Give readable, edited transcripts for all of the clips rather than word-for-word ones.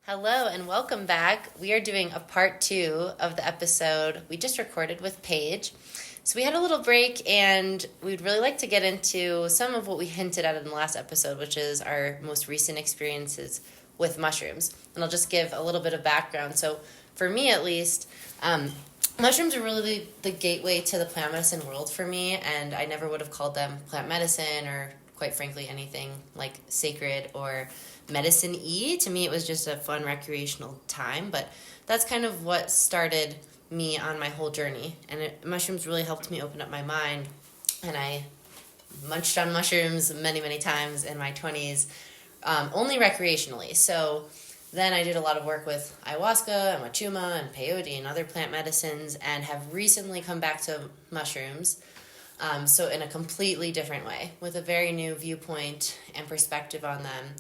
Hello and welcome back. We are doing a part 2 of the episode we just recorded with Paige. So we had a little break and we'd really like to get into some of what we hinted at in the last episode, which is our most recent experiences with mushrooms. And I'll just give a little bit of background. So for me at least, mushrooms are really the gateway to the plant medicine world for me, and I never would have called them plant medicine or quite frankly anything like sacred or medicine-y. To me, it was just a fun recreational time, but that's kind of what started me on my whole journey. And mushrooms really helped me open up my mind, and I munched on mushrooms many, many times in my 20s, only recreationally. So then I did a lot of work with ayahuasca and wachuma and peyote and other plant medicines, and have recently come back to mushrooms. So in a completely different way, with a very new viewpoint and perspective on them.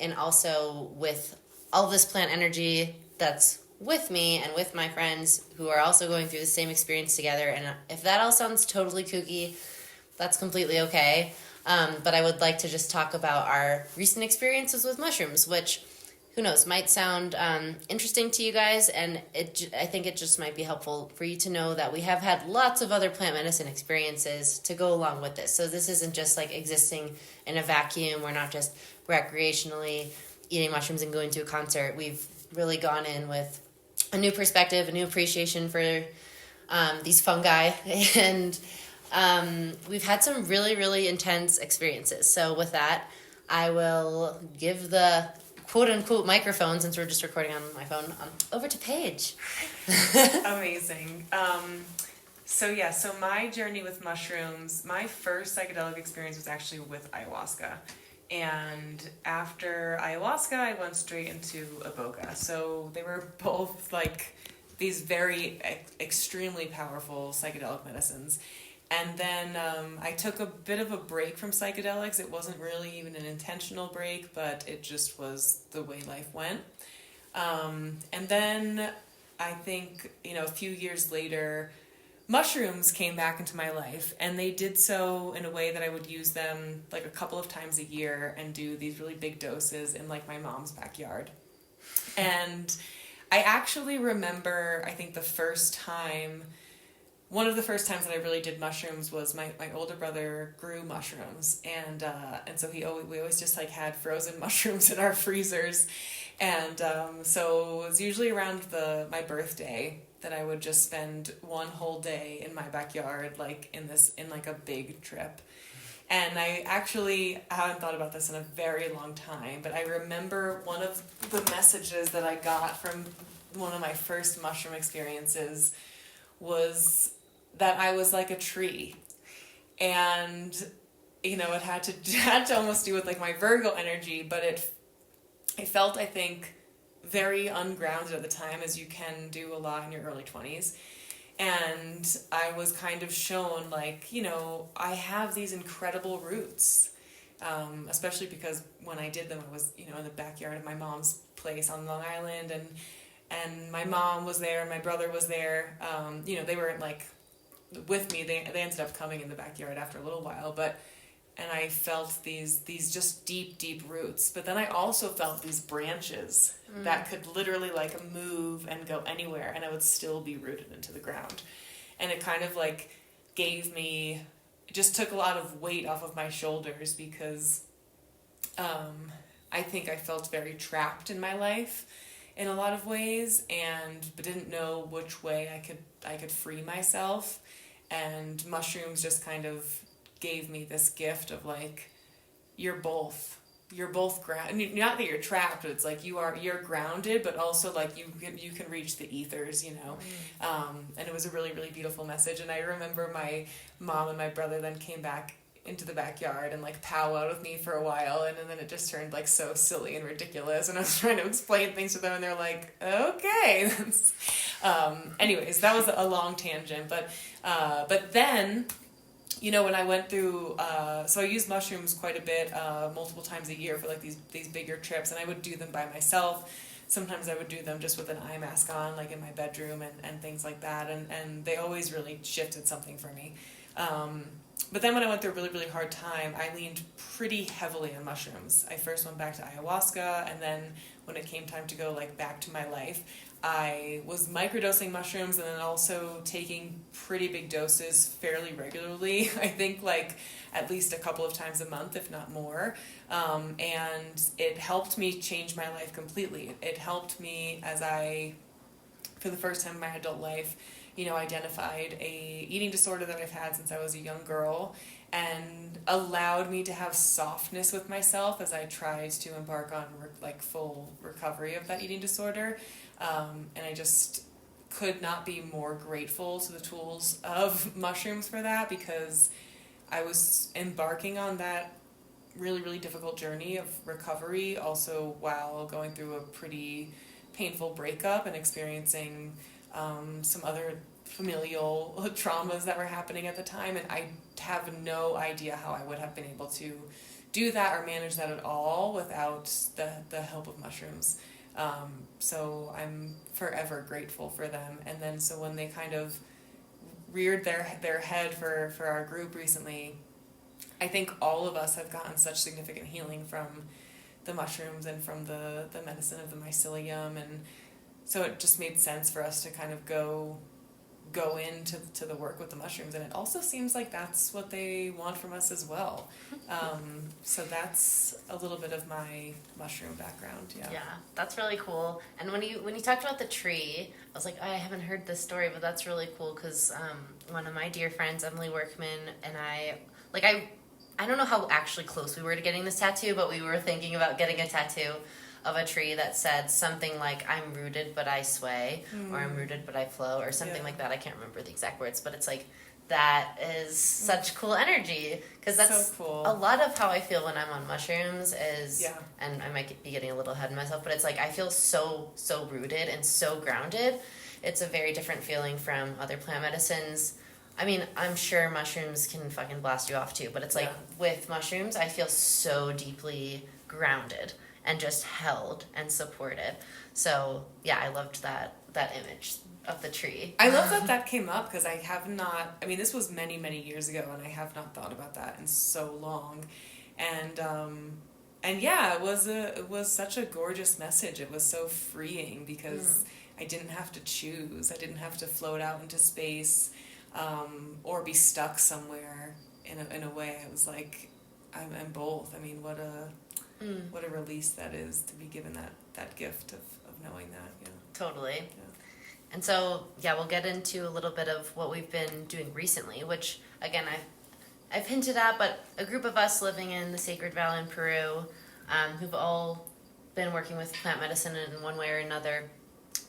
And also with all this plant energy that's with me and with my friends who are also going through the same experience together. And if that all sounds totally kooky, that's completely okay. But I would like to just talk about our recent experiences with mushrooms, which, who knows, might sound interesting to you guys. And I think it just might be helpful for you to know that we have had lots of other plant medicine experiences to go along with this. So this isn't just like existing in a vacuum. We're not just recreationally eating mushrooms and going to a concert. We've really gone in with a new perspective, a new appreciation for these fungi, and we've had some really, really intense experiences. So with that, I will give the quote-unquote microphone, since we're just recording on my phone, over to Paige. Amazing. So my journey with mushrooms, my first psychedelic experience was actually with ayahuasca. And after ayahuasca, I went straight into iboga. So they were both like these very extremely powerful psychedelic medicines. And then I took a bit of a break from psychedelics. It wasn't really even an intentional break, but it just was the way life went. And then I think, a few years later, mushrooms came back into my life, and they did so in a way that I would use them like a couple of times a year and do these really big doses in like my mom's backyard. And I actually remember, I think one of the first times that I really did mushrooms was my older brother grew mushrooms, and so we always just like had frozen mushrooms in our freezers, and so it was usually around my birthday that I would just spend one whole day in my backyard, like in like a big trip. And I actually haven't thought about this in a very long time, but I remember one of the messages that I got from one of my first mushroom experiences was that I was like a tree. And, it had to almost do with like my Virgo energy, but it felt, I think, very ungrounded at the time, as you can do a lot in your early 20s. And I was kind of shown like, I have these incredible roots, especially because when I did them, I was, in the backyard of my mom's place on Long Island, and my mom was there and my brother was there. They weren't like with me. They ended up coming in the backyard after a little while, and I felt these just deep roots. But then I also felt these branches that could literally like move and go anywhere, and I would still be rooted into the ground. And it kind of like it just took a lot of weight off of my shoulders, because I think I felt very trapped in my life in a lot of ways, but didn't know which way I could free myself. And mushrooms just kind of gave me this gift of like, you're both ground. Not that you're trapped, but it's like you're grounded, but also like you can reach the ethers, and it was a really, really beautiful message. And I remember my mom and my brother then came back into the backyard and like powwowed with me for a while, and then it just turned like so silly and ridiculous, and I was trying to explain things to them, and they're like, okay. Anyways, that was a long tangent, but then, when I went through, so I used mushrooms quite a bit, multiple times a year for like these bigger trips, and I would do them by myself. Sometimes I would do them just with an eye mask on, like in my bedroom and things like that, and they always really shifted something for me. But then when I went through a really, really hard time, I leaned pretty heavily on mushrooms. I first went back to ayahuasca, and then when it came time to go like back to my life, I was microdosing mushrooms and then also taking pretty big doses fairly regularly. I think like at least a couple of times a month, if not more. And it helped me change my life completely. It helped me as I, for the first time in my adult life, identified a eating disorder that I've had since I was a young girl, and allowed me to have softness with myself as I tried to embark on full recovery of that eating disorder. And I just could not be more grateful to the tools of mushrooms for that, because I was embarking on that really, really difficult journey of recovery, also while going through a pretty painful breakup and experiencing some other familial traumas that were happening at the time. And I have no idea how I would have been able to do that or manage that at all without the help of mushrooms. So I'm forever grateful for them. And then so when they kind of reared their head for our group recently, I think all of us have gotten such significant healing from the mushrooms and from the medicine of the mycelium. And so it just made sense for us to kind of go into the work with the mushrooms, and it also seems like that's what they want from us as well. So that's a little bit of my mushroom background. Yeah, that's really cool. And when you talked about the tree, I was like, oh, I haven't heard this story, but that's really cool, because one of my dear friends, Emily Workman, and I don't know how actually close we were to getting this tattoo, but we were thinking about getting a tattoo of a tree that said something like, I'm rooted but I sway, or I'm rooted but I flow, or something like that. I can't remember the exact words, but it's like, that is such cool energy, because that's so cool. A lot of how I feel when I'm on mushrooms is, Yeah. and I might be getting a little ahead of myself, but it's like I feel so rooted and so grounded. It's a very different feeling from other plant medicines. I mean, I'm sure mushrooms can fucking blast you off too, but it's like with mushrooms, I feel so deeply grounded and just held and supported. So yeah, I loved that image of the tree. I love that came up, because I have not, I mean, this was many, many years ago, and I have not thought about that in so long. And yeah, it was such a gorgeous message. It was so freeing, because I didn't have to choose. I didn't have to float out into space, or be stuck somewhere in a way. I was like, I'm both. I mean, what a release that is, to be given that gift of knowing that. Yeah. Totally. Yeah. And so, yeah, we'll get into a little bit of what we've been doing recently, which, again, I've hinted at, but a group of us living in the Sacred Valley in Peru, who've all been working with plant medicine in one way or another,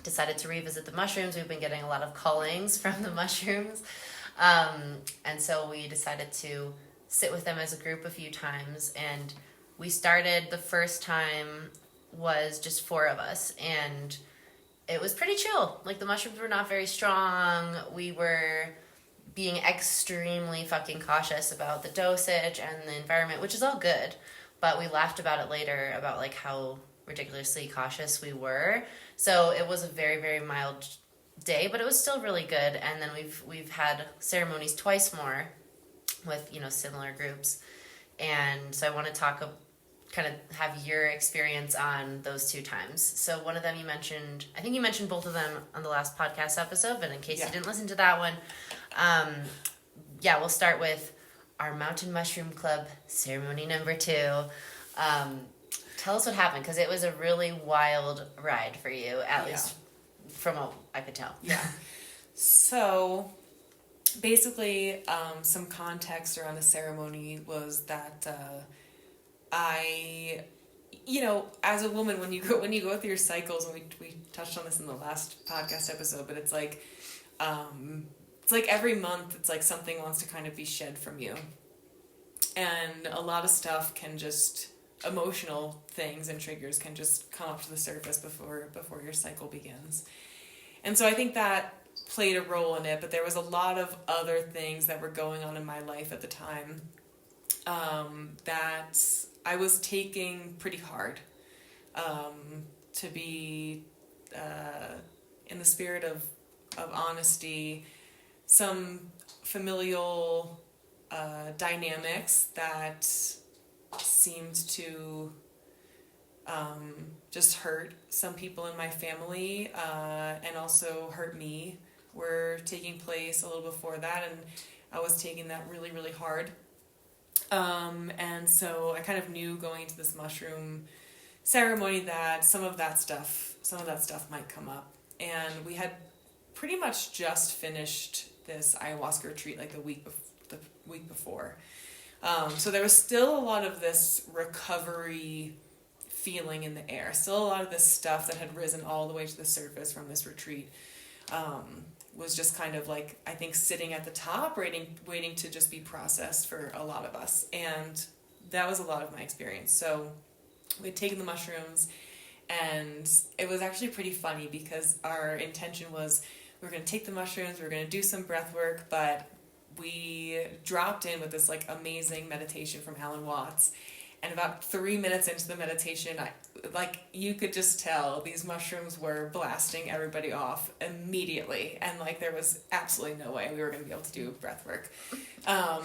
decided to revisit the mushrooms. We've been getting a lot of callings from the mushrooms. And so we decided to sit with them as a group a few times. And we started, the first time was just 4 of us. And it was pretty chill. Like, the mushrooms were not very strong. We were being extremely fucking cautious about the dosage and the environment, which is all good. But we laughed about it later, about like how ridiculously cautious we were. So it was a very, very mild day, but it was still really good. And then we've had ceremonies twice more with, similar groups. And so I want to talk kind of have your experience on those 2 times. So one of them you mentioned, I think you mentioned both of them on the last podcast episode, but in case you didn't listen to that one, we'll start with our Mountain Mushroom Club ceremony number 2. Tell us what happened, because it was a really wild ride for you, at least from what I could tell. Yeah. So basically, some context around the ceremony was that I, as a woman, when you go through your cycles, and we touched on this in the last podcast episode, but it's like every month, it's like something wants to kind of be shed from you, and a lot of stuff can just, emotional things and triggers can just come up to the surface before your cycle begins. And so I think that played a role in it, but there was a lot of other things that were going on in my life at the time that I was taking pretty hard, to be, in the spirit of honesty, some familial dynamics that seemed to just hurt some people in my family, and also hurt me, were taking place a little before that, and I was taking that really, really hard. And so I kind of knew going into this mushroom ceremony that some of that stuff might come up. And we had pretty much just finished this ayahuasca retreat like the week before. So there was still a lot of this recovery feeling in the air. Still a lot of this stuff that had risen all the way to the surface from this retreat was just kind of like, I think, sitting at the top, waiting to just be processed for a lot of us. And that was a lot of my experience. So we'd taken the mushrooms, and it was actually pretty funny because our intention was we were going to take the mushrooms, we were going to do some breath work, but we dropped in with this like amazing meditation from Alan Watts. And about 3 minutes into the meditation, you could just tell these mushrooms were blasting everybody off immediately. And like there was absolutely no way we were going to be able to do breath work.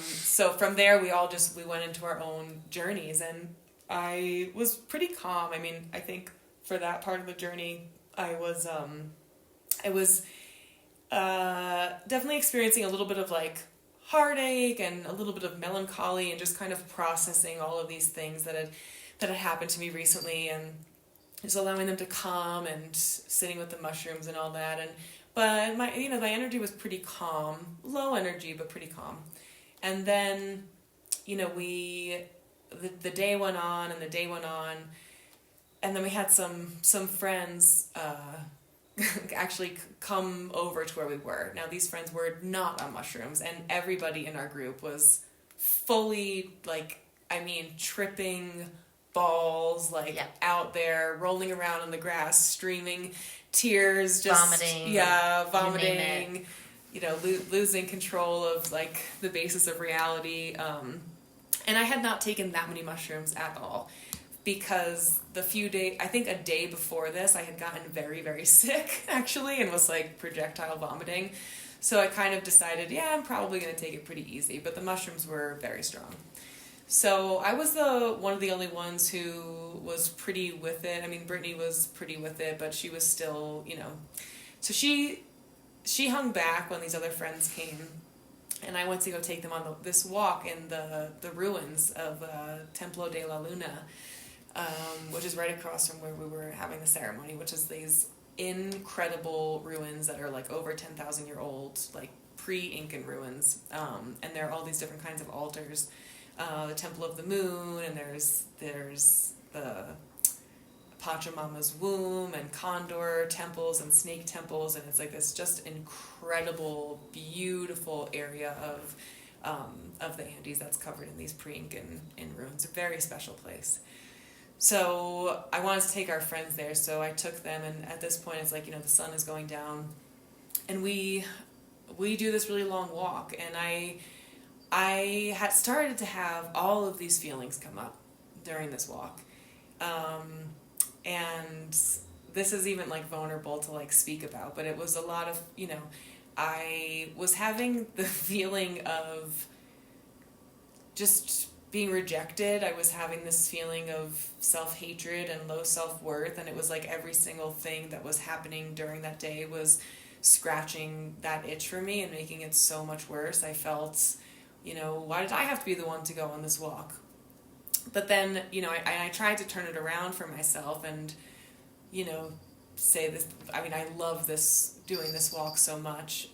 So from there, we went into our own journeys, and I was pretty calm. I mean, I think for that part of the journey, I was definitely experiencing a little bit of like heartache and a little bit of melancholy, and just kind of processing all of these things that had happened to me recently, and just allowing them to calm, and sitting with the mushrooms and all that. But my energy was pretty calm, low energy, but pretty calm. And then, the day went on, and the day went on, and then we had some friends actually come over to where we were. Now, these friends were not on mushrooms, and everybody in our group was fully, tripping balls, out there, rolling around on the grass, streaming tears, just vomiting, losing control of, the basis of reality. And I had not taken that many mushrooms at all, because I think a day before this, I had gotten very, very sick, actually, and was, projectile vomiting. So I kind of decided, I'm probably going to take it pretty easy, but the mushrooms were very strong. So I was one of the only ones who was pretty with it. I mean, Brittany was pretty with it, but she was still, So she hung back when these other friends came, and I went to go take them on this walk in the ruins of Templo de la Luna, which is right across from where we were having the ceremony, which is these incredible ruins that are over 10,000 year old, pre-Incan ruins. And there are all these different kinds of altars. The Temple of the Moon, and there's the Pachamama's womb, and condor temples, and snake temples, and it's this just incredible, beautiful area of the Andes that's covered in these pre-Incan ruins. A very special place. So I wanted to take our friends there, so I took them, and at this point it's the sun is going down, and we do this really long walk, and I had started to have all of these feelings come up during this walk. And this is even vulnerable to speak about, but it was a lot of, I was having the feeling of just being rejected. I was having this feeling of self-hatred and low self-worth, and it was every single thing that was happening during that day was scratching that itch for me and making it so much worse. I felt, why did I have to be the one to go on this walk? But then, I tried to turn it around for myself and, say this, I love doing this walk so much.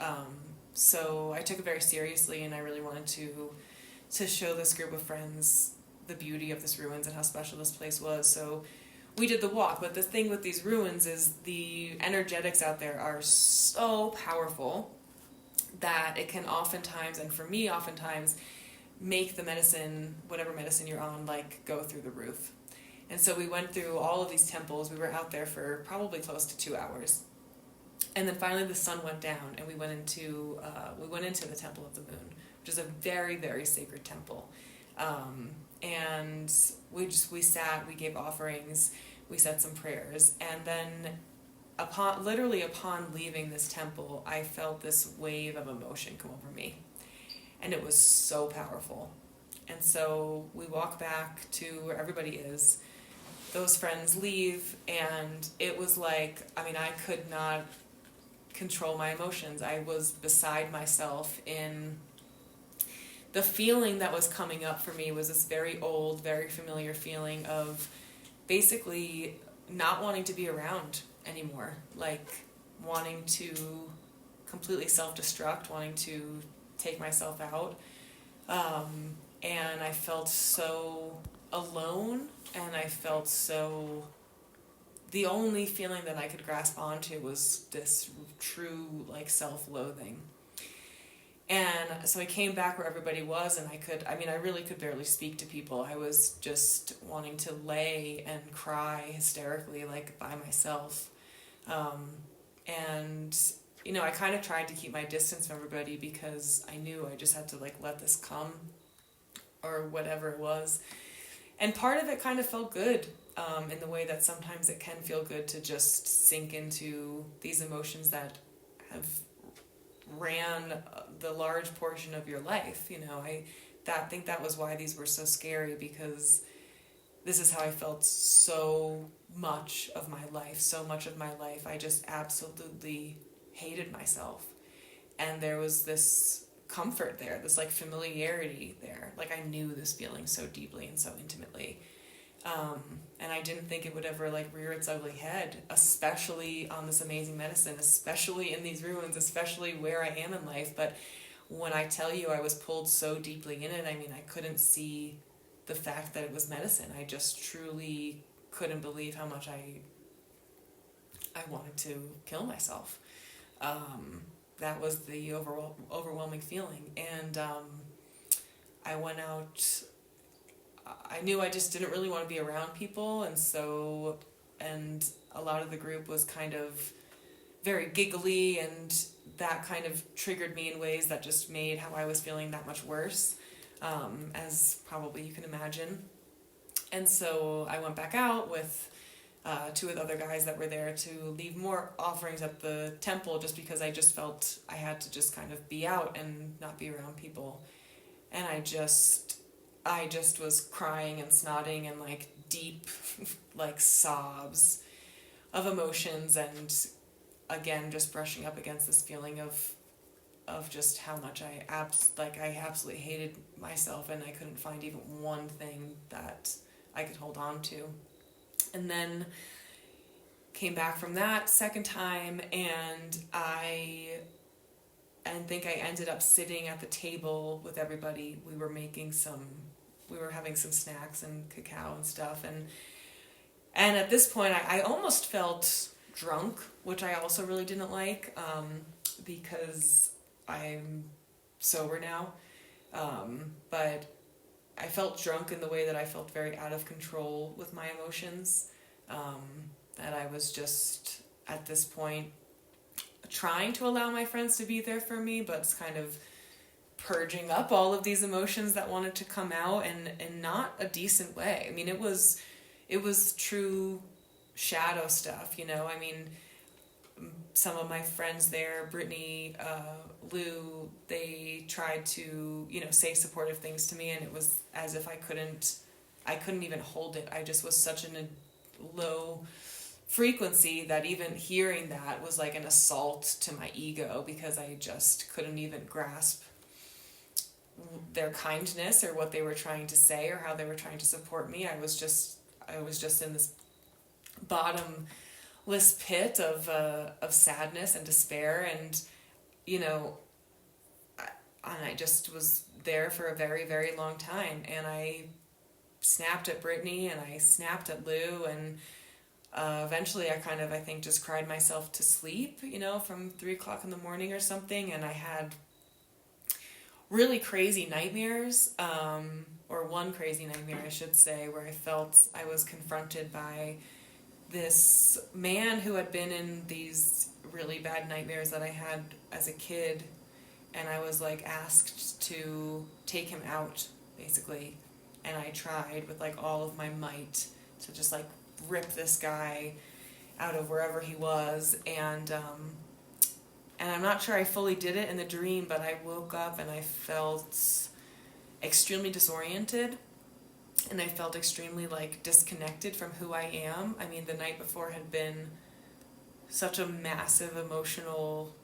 So I took it very seriously, and I really wanted to show this group of friends the beauty of this ruins and how special this place was. So we did the walk, but the thing with these ruins is the energetics out there are so powerful that it can oftentimes, and for me oftentimes, make the medicine, whatever medicine you're on, go through the roof. And so we went through all of these temples. We were out there for probably close to 2 hours. And then finally the sun went down, and we went into the Temple of the Moon, which is a very, very sacred temple. And we sat, we gave offerings, we said some prayers, and then upon leaving this temple, I felt this wave of emotion come over me. And it was so powerful. And so we walk back to where everybody is. those friends leave, and it was like, I mean, I could not control my emotions. I was beside myself in the feeling that was coming up for me was this very old, very familiar feeling of basically not wanting to be around anymore, like wanting to completely self-destruct, wanting to take myself out. And I felt so alone, and I felt so, the only feeling that I could grasp onto was this true like self-loathing. And so I came back where everybody was, and I really could barely speak to people. I was just wanting to lay and cry hysterically, like by myself. And, I kind of tried to keep my distance from everybody because I knew I just had to like let this come, or whatever it was. And part of it kind of felt good, in the way that sometimes it can feel good to just sink into these emotions that have ran the large portion of your life. I think that was why these were so scary, because this is how I felt so much of my life. I just absolutely hated myself. And there was this comfort there, this like familiarity there. Like I knew this feeling so deeply and so intimately. And I didn't think it would ever like rear its ugly head, especially on this amazing medicine, especially in these ruins, especially where I am in life. But when I tell you I was pulled so deeply in it, I mean, I couldn't see the fact that it was medicine. I just truly couldn't believe how much I wanted to kill myself. That was the overwhelming feeling. And I went out. I knew I just didn't really want to be around people, and a lot of the group was kind of very giggly, and that kind of triggered me in ways that just made how I was feeling that much worse, as probably you can imagine. And so I went back out with two of the other guys that were there to leave more offerings at the temple, just because I just felt I had to just kind of be out and not be around people. And I just was crying and snotting and like deep like sobs of emotions, and again just brushing up against this feeling of just how much I absolutely hated myself, and I couldn't find even one thing that I could hold on to. And then came back from that second time, and I think I ended up sitting at the table with everybody. We were having some snacks and cacao and stuff, and at this point I almost felt drunk, which I also really didn't like, because I'm sober now, but I felt drunk in the way that I felt very out of control with my emotions, that I was just at this point trying to allow my friends to be there for me, but it's kind of purging up all of these emotions that wanted to come out, and in not a decent way. I mean, it was true shadow stuff, I mean, some of my friends there, Brittany, Lou, they tried to, say supportive things to me, and it was as if I couldn't even hold it. I just was such in a low frequency that even hearing that was like an assault to my ego, because I just couldn't even grasp their kindness or what they were trying to say or how they were trying to support me. I was just in this bottomless pit of sadness and despair, and I just was there for a very, very long time. And I snapped at Brittany, and I snapped at Lou, and eventually I think just cried myself to sleep, from 3:00 in the morning or something. And I had really crazy nightmares, or one crazy nightmare, I should say, where I felt I was confronted by this man who had been in these really bad nightmares that I had as a kid, and I was like asked to take him out, basically. And I tried with like all of my might to just like rip this guy out of wherever he was, and I'm not sure I fully did it in the dream, but I woke up and I felt extremely disoriented, and I felt extremely like disconnected from who I am. I mean, the night before had been such a massive emotional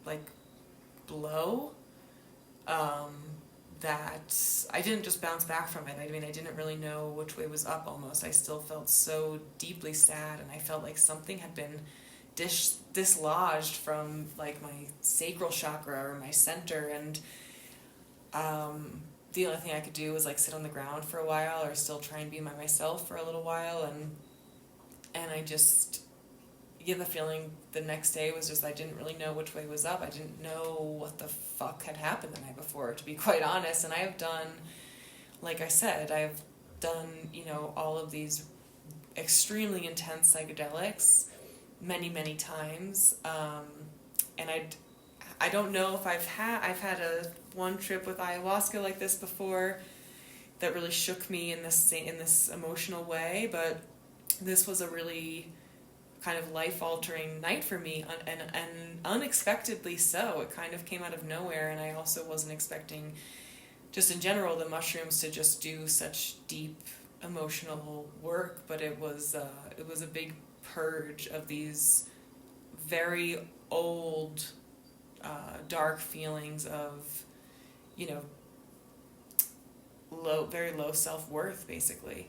like blow, that I didn't just bounce back from it. I mean, I didn't really know which way was up almost. I still felt so deeply sad, and I felt like something had been dislodged from like my sacral chakra or my center, and the only thing I could do was like sit on the ground for a while or still try and be myself for a little while, and I just get the feeling the next day was just I didn't really know which way was up. I didn't know what the fuck had happened the night before, to be quite honest. And I have done, like I said, I've done, you know, all of these extremely intense psychedelics many times, and I don't know if I've had a one trip with ayahuasca like this before that really shook me in this emotional way, but this was a really kind of life-altering night for me, and unexpectedly so. It kind of came out of nowhere, and I also wasn't expecting, just in general, the mushrooms to just do such deep emotional work, but it was a big purge of these very old, dark feelings of, you know, very low self-worth, basically,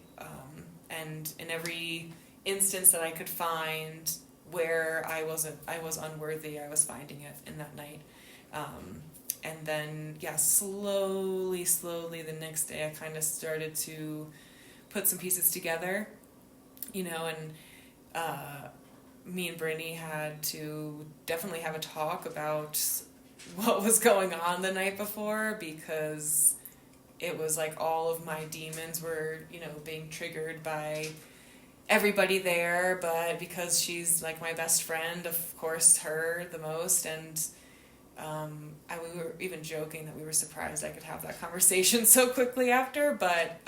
and in every instance that I could find where I was unworthy, I was finding it in that night. And then, yeah, slowly, the next day I kind of started to put some pieces together, you know, and me and Brittany had to definitely have a talk about what was going on the night before, because it was like all of my demons were, you know, being triggered by everybody there, but because she's like my best friend, of course, her the most, and we were even joking that we were surprised I could have that conversation so quickly after, but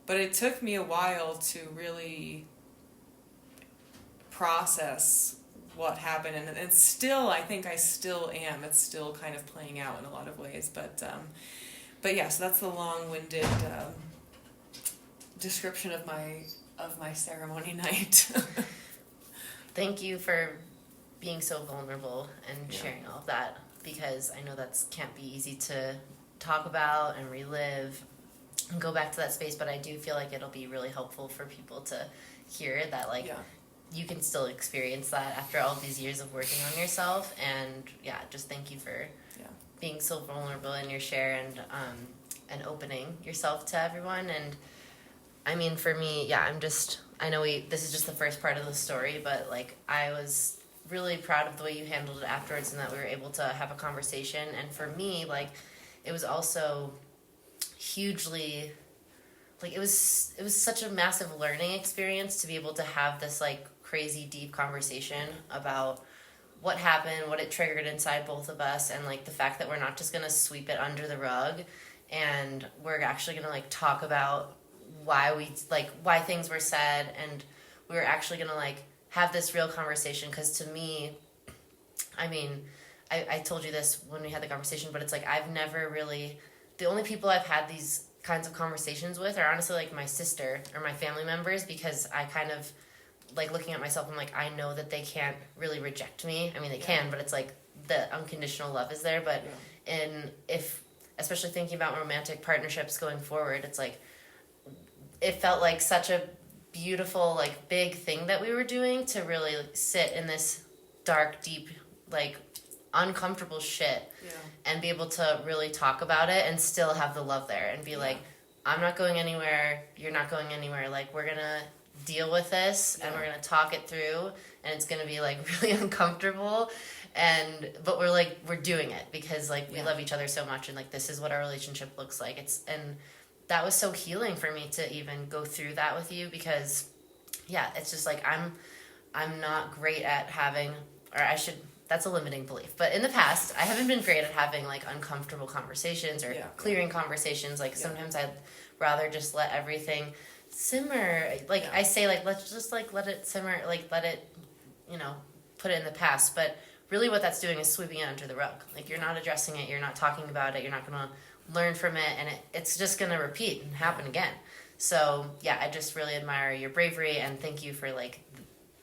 it took me a while to really process what happened, and still, I think I still am. It's still kind of playing out in a lot of ways, but yeah, so that's the long-winded description of my ceremony night. Thank you for being so vulnerable and sharing all of that, because I know that can't be easy to talk about and relive and go back to that space, but I do feel like it'll be really helpful for people to hear that, like, you can still experience that after all these years of working on yourself. And just thank you for being so vulnerable in your share, and opening yourself to everyone. And I mean, for me, I know this is just the first part of the story, but like, I was really proud of the way you handled it afterwards, and that we were able to have a conversation. And for me, like, it was also hugely, like, it was such a massive learning experience to be able to have this like crazy deep conversation about what happened, what it triggered inside both of us, and like the fact that we're not just gonna sweep it under the rug, and we're actually gonna like talk about why things were said, and we were actually gonna like have this real conversation. Because to me, I mean, I told you this when we had the conversation, but it's like, I've never really, the only people I've had these kinds of conversations with are honestly like my sister or my family members, because I kind of like, looking at myself, I'm like, I know that they can't really reject me. I mean, they can, but it's like the unconditional love is there. But especially thinking about romantic partnerships going forward, it's like, it felt like such a beautiful, like, big thing that we were doing, to really sit in this dark, deep, like, uncomfortable shit, and be able to really talk about it and still have the love there, and be like, I'm not going anywhere, you're not going anywhere, like, we're gonna deal with this, and we're gonna talk it through, and it's gonna be like really uncomfortable, but we're doing it because like we love each other so much, and like, this is what our relationship looks like. And that was so healing for me to even go through that with you, because it's just like, I'm not great at having, or I should, that's a limiting belief, but in the past I haven't been great at having like uncomfortable conversations or clearing conversations. Like sometimes I'd rather just let everything simmer. Like I say, like, let's just like let it simmer, like let it, put it in the past. But really what that's doing is sweeping it under the rug. Like, you're not addressing it, you're not talking about it, you're not gonna learn from it, and it's just going to repeat and happen again. So yeah, I just really admire your bravery, and thank you for like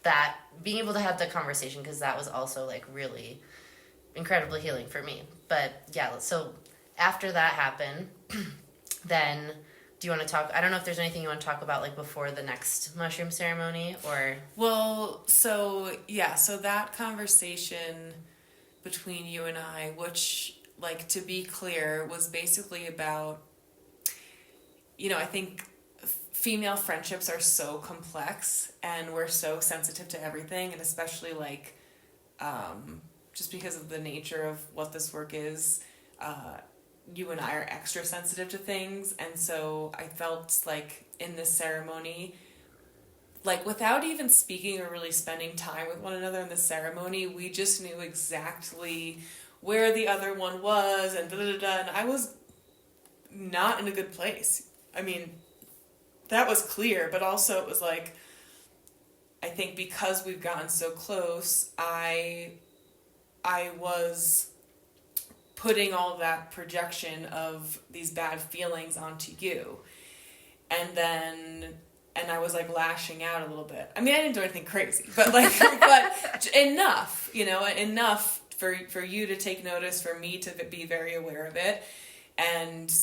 that, being able to have the conversation, because that was also like really incredibly healing for me. But yeah, so after that happened, then do you want to talk, I don't know if there's anything you want to talk about like before the next mushroom ceremony, or... Well, so yeah, so that conversation between you and I, which, like, to be clear, was basically about, I think female friendships are so complex, and we're so sensitive to everything, and especially like just because of the nature of what this work is, you and I are extra sensitive to things. And so I felt like in this ceremony, like without even speaking or really spending time with one another in the ceremony, we just knew exactly where the other one was, and and I was not in a good place. I mean, that was clear, but also it was like, I think because we've gotten so close, I was putting all that projection of these bad feelings onto you. And I was like lashing out a little bit. I mean, I didn't do anything crazy, but like, but enough, enough for you to take notice, for me to be very aware of it. And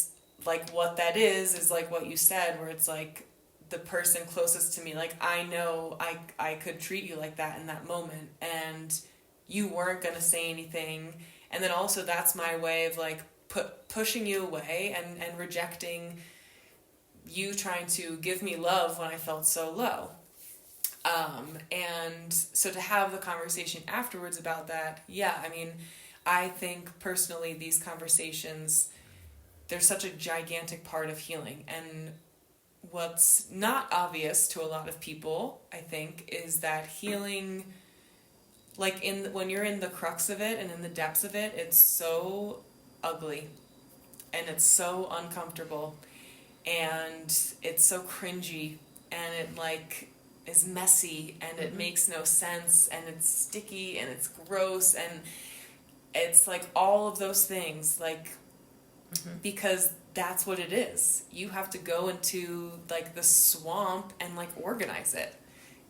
like what that is like what you said, where it's like the person closest to me, like I know I could treat you like that in that moment, and you weren't going to say anything. And then also that's my way of like pushing you away and rejecting you trying to give me love when I felt so low. And so to have the conversation afterwards about that, yeah, I mean, I think personally these conversations, they're such a gigantic part of healing. And what's not obvious to a lot of people, I think, is that healing, like when you're in the crux of it and in the depths of it, it's so ugly and it's so uncomfortable and it's so cringy and it like is messy and it makes no sense and it's sticky and it's gross and it's like all of those things, like because that's what it is. You have to go into like the swamp and like organize it,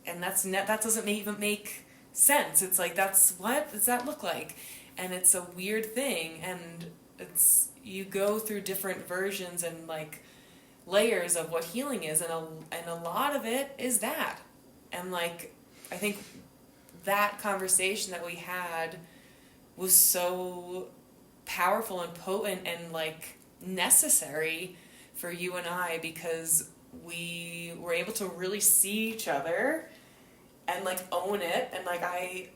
and that doesn't even make sense. It's like, what does that look like? And it's a weird thing, and it's, you go through different versions and like layers of what healing is, and a lot of it is that. And like, I think that conversation that we had was so powerful and potent and like necessary for you and I, because we were able to really see each other and like own it. And like I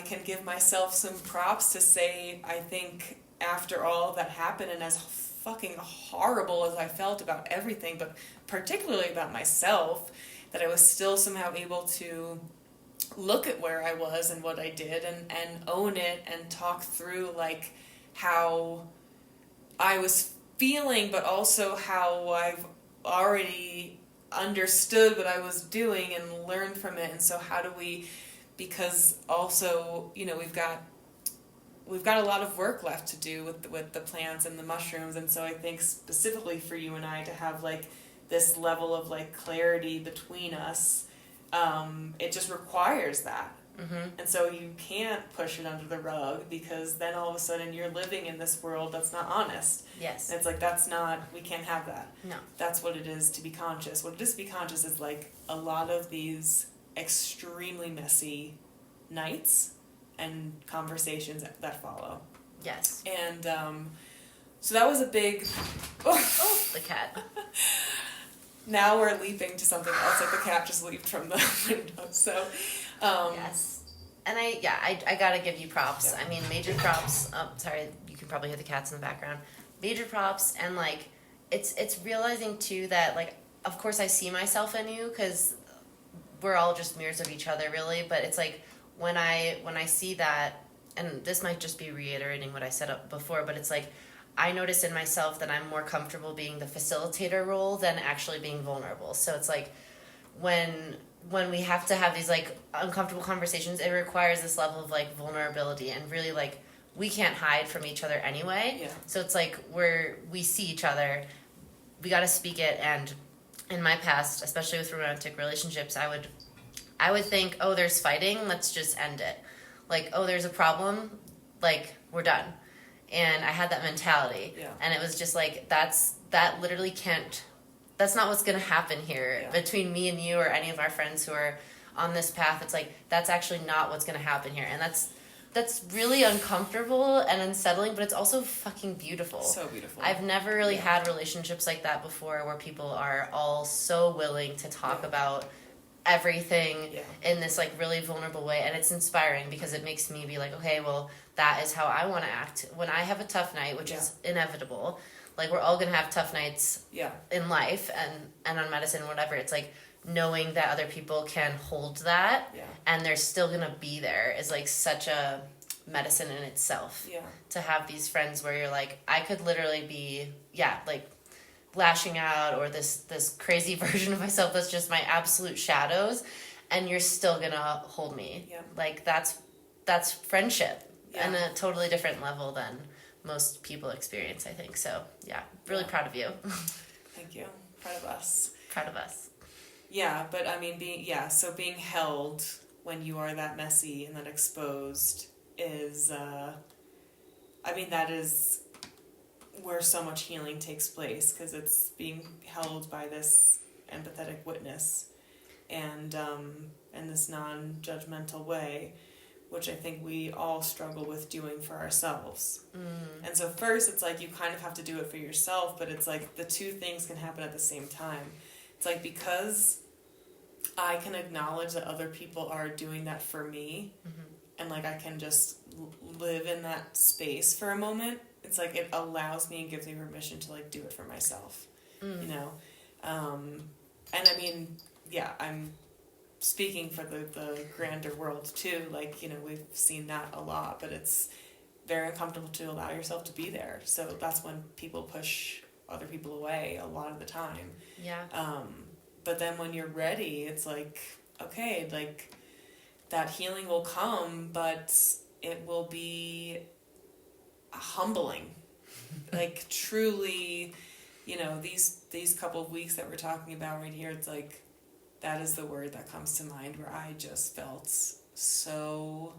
can give myself some props to say, I think after all that happened, and as fucking horrible as I felt about everything, but particularly about myself, that I was still somehow able to look at where I was and what I did and own it and talk through like how I was feeling, but also how I've already understood what I was doing and learned from it. And so how do we, because also, we've got a lot of work left to do with the plants and the mushrooms. And so I think specifically for you and I to have like this level of like clarity between us, it just requires that. And so you can't push it under the rug, because then all of a sudden you're living in this world that's not honest. Yes. And it's like, we can't have that. No. That's what it is to be conscious. What it is to be conscious is like a lot of these extremely messy nights and conversations that follow. Yes. And so that was a big... Oh, the cat. Now we're leaping to something else, like the cat just leaped from the window. So, yes. And I gotta give you props. Yeah. I mean, major props. Oh, sorry, you can probably hear the cats in the background. Major props, and like, it's realizing too that like, of course I see myself in you, because we're all just mirrors of each other, really. But it's like when I see that, and this might just be reiterating what I said up before, but it's like, I notice in myself that I'm more comfortable being the facilitator role than actually being vulnerable. So it's like when we have to have these like uncomfortable conversations, it requires this level of like vulnerability and really like we can't hide from each other anyway. Yeah. So it's like we see each other, we got to speak it. And in my past, especially with romantic relationships, I would think, oh, there's fighting, let's just end it. Like, oh, there's a problem, like, we're done. And I had that mentality. Yeah. And it was just like, that literally can't, that's not what's going to happen here between me and you or any of our friends who are on this path. It's like, that's actually not what's going to happen here. And that's really uncomfortable and unsettling, but it's also fucking beautiful. So beautiful. I've never really had relationships like that before, where people are all so willing to talk about everything in this like really vulnerable way. And it's inspiring because it makes me be like, okay, well, that is how I want to act when I have a tough night, which is inevitable. Like, we're all gonna have tough nights in life and on medicine and whatever. It's like knowing that other people can hold that and they're still gonna be there is like such a medicine in itself. To have these friends where you're like, I could literally be like lashing out, or this crazy version of myself that's just my absolute shadows, and you're still gonna hold me. Like, that's friendship on a totally different level than most people experience, I think. So really proud of you. Thank you. Proud of us. Proud of us. Yeah, but I mean, being held when you are that messy and that exposed is, I mean, that is where so much healing takes place, because it's being held by this empathetic witness and in this non-judgmental way, which I think we all struggle with doing for ourselves. And so first it's like you kind of have to do it for yourself, but it's like the two things can happen at the same time. It's like, because I can acknowledge that other people are doing that for me, and like I can just live in that space for a moment, it's like it allows me and gives me permission to like do it for myself, you know? And I mean, I'm speaking for the grander world too, like, you know, we've seen that a lot, but it's very uncomfortable to allow yourself to be there. So that's when people push other people away a lot of the time. But then when you're ready, it's like, okay, like that healing will come, but it will be humbling. Like, truly, you know, these couple of weeks that we're talking about right here, it's like, that is the word that comes to mind, where I just felt so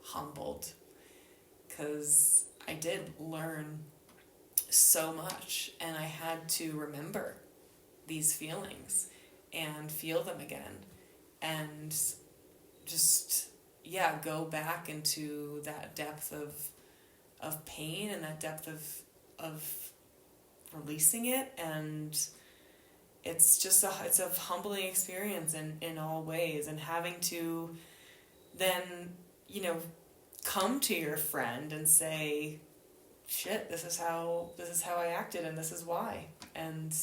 humbled, because I did learn so much, and I had to remember these feelings and feel them again, and just go back into that depth of pain and that depth of releasing it. And it's just it's a humbling experience in all ways, and having to then, you know, come to your friend and say, shit, this is how I acted, and this is why, and,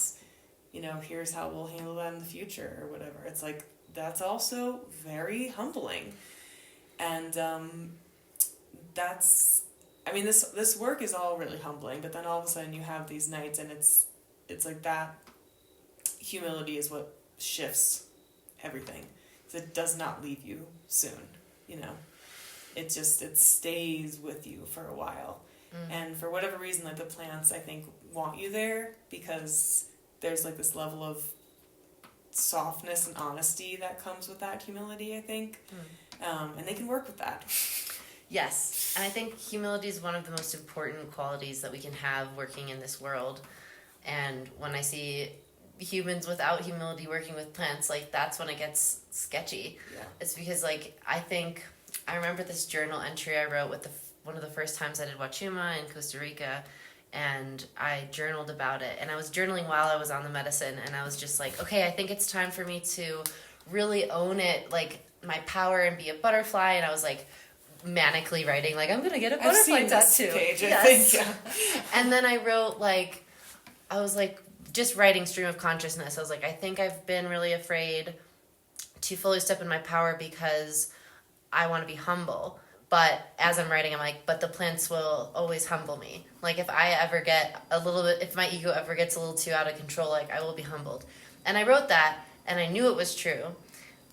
you know, here's how we'll handle that in the future, or whatever. It's like, that's also very humbling. And that's, I mean, this work is all really humbling, but then all of a sudden you have these nights, and it's like that humility is what shifts everything. It does not leave you soon, you know. It stays with you for a while. And for whatever reason, like, the plants, I think, want you there, because there's like this level of softness and honesty that comes with that humility, I think. And they can work with that. Yes. And I think humility is one of the most important qualities that we can have working in this world. And when I see humans without humility working with plants, like, that's when it gets sketchy. It's because, like, I remember this journal entry I wrote with one of the first times I did Wachuma in Costa Rica, and I journaled about it. And I was journaling while I was on the medicine, and I was just like, okay, I think it's time for me to really own it, like, my power, and be a butterfly. And I was like manically writing, like, I'm gonna get a butterfly tattoo. Paige, yes. I think, And then I wrote, like, I was like just writing stream of consciousness. I was like, I think I've been really afraid to fully step in my power because I want to be humble. But as I'm writing, I'm like, but the plants will always humble me. Like, if I ever get if my ego ever gets a little too out of control, like, I will be humbled. And I wrote that, and I knew it was true.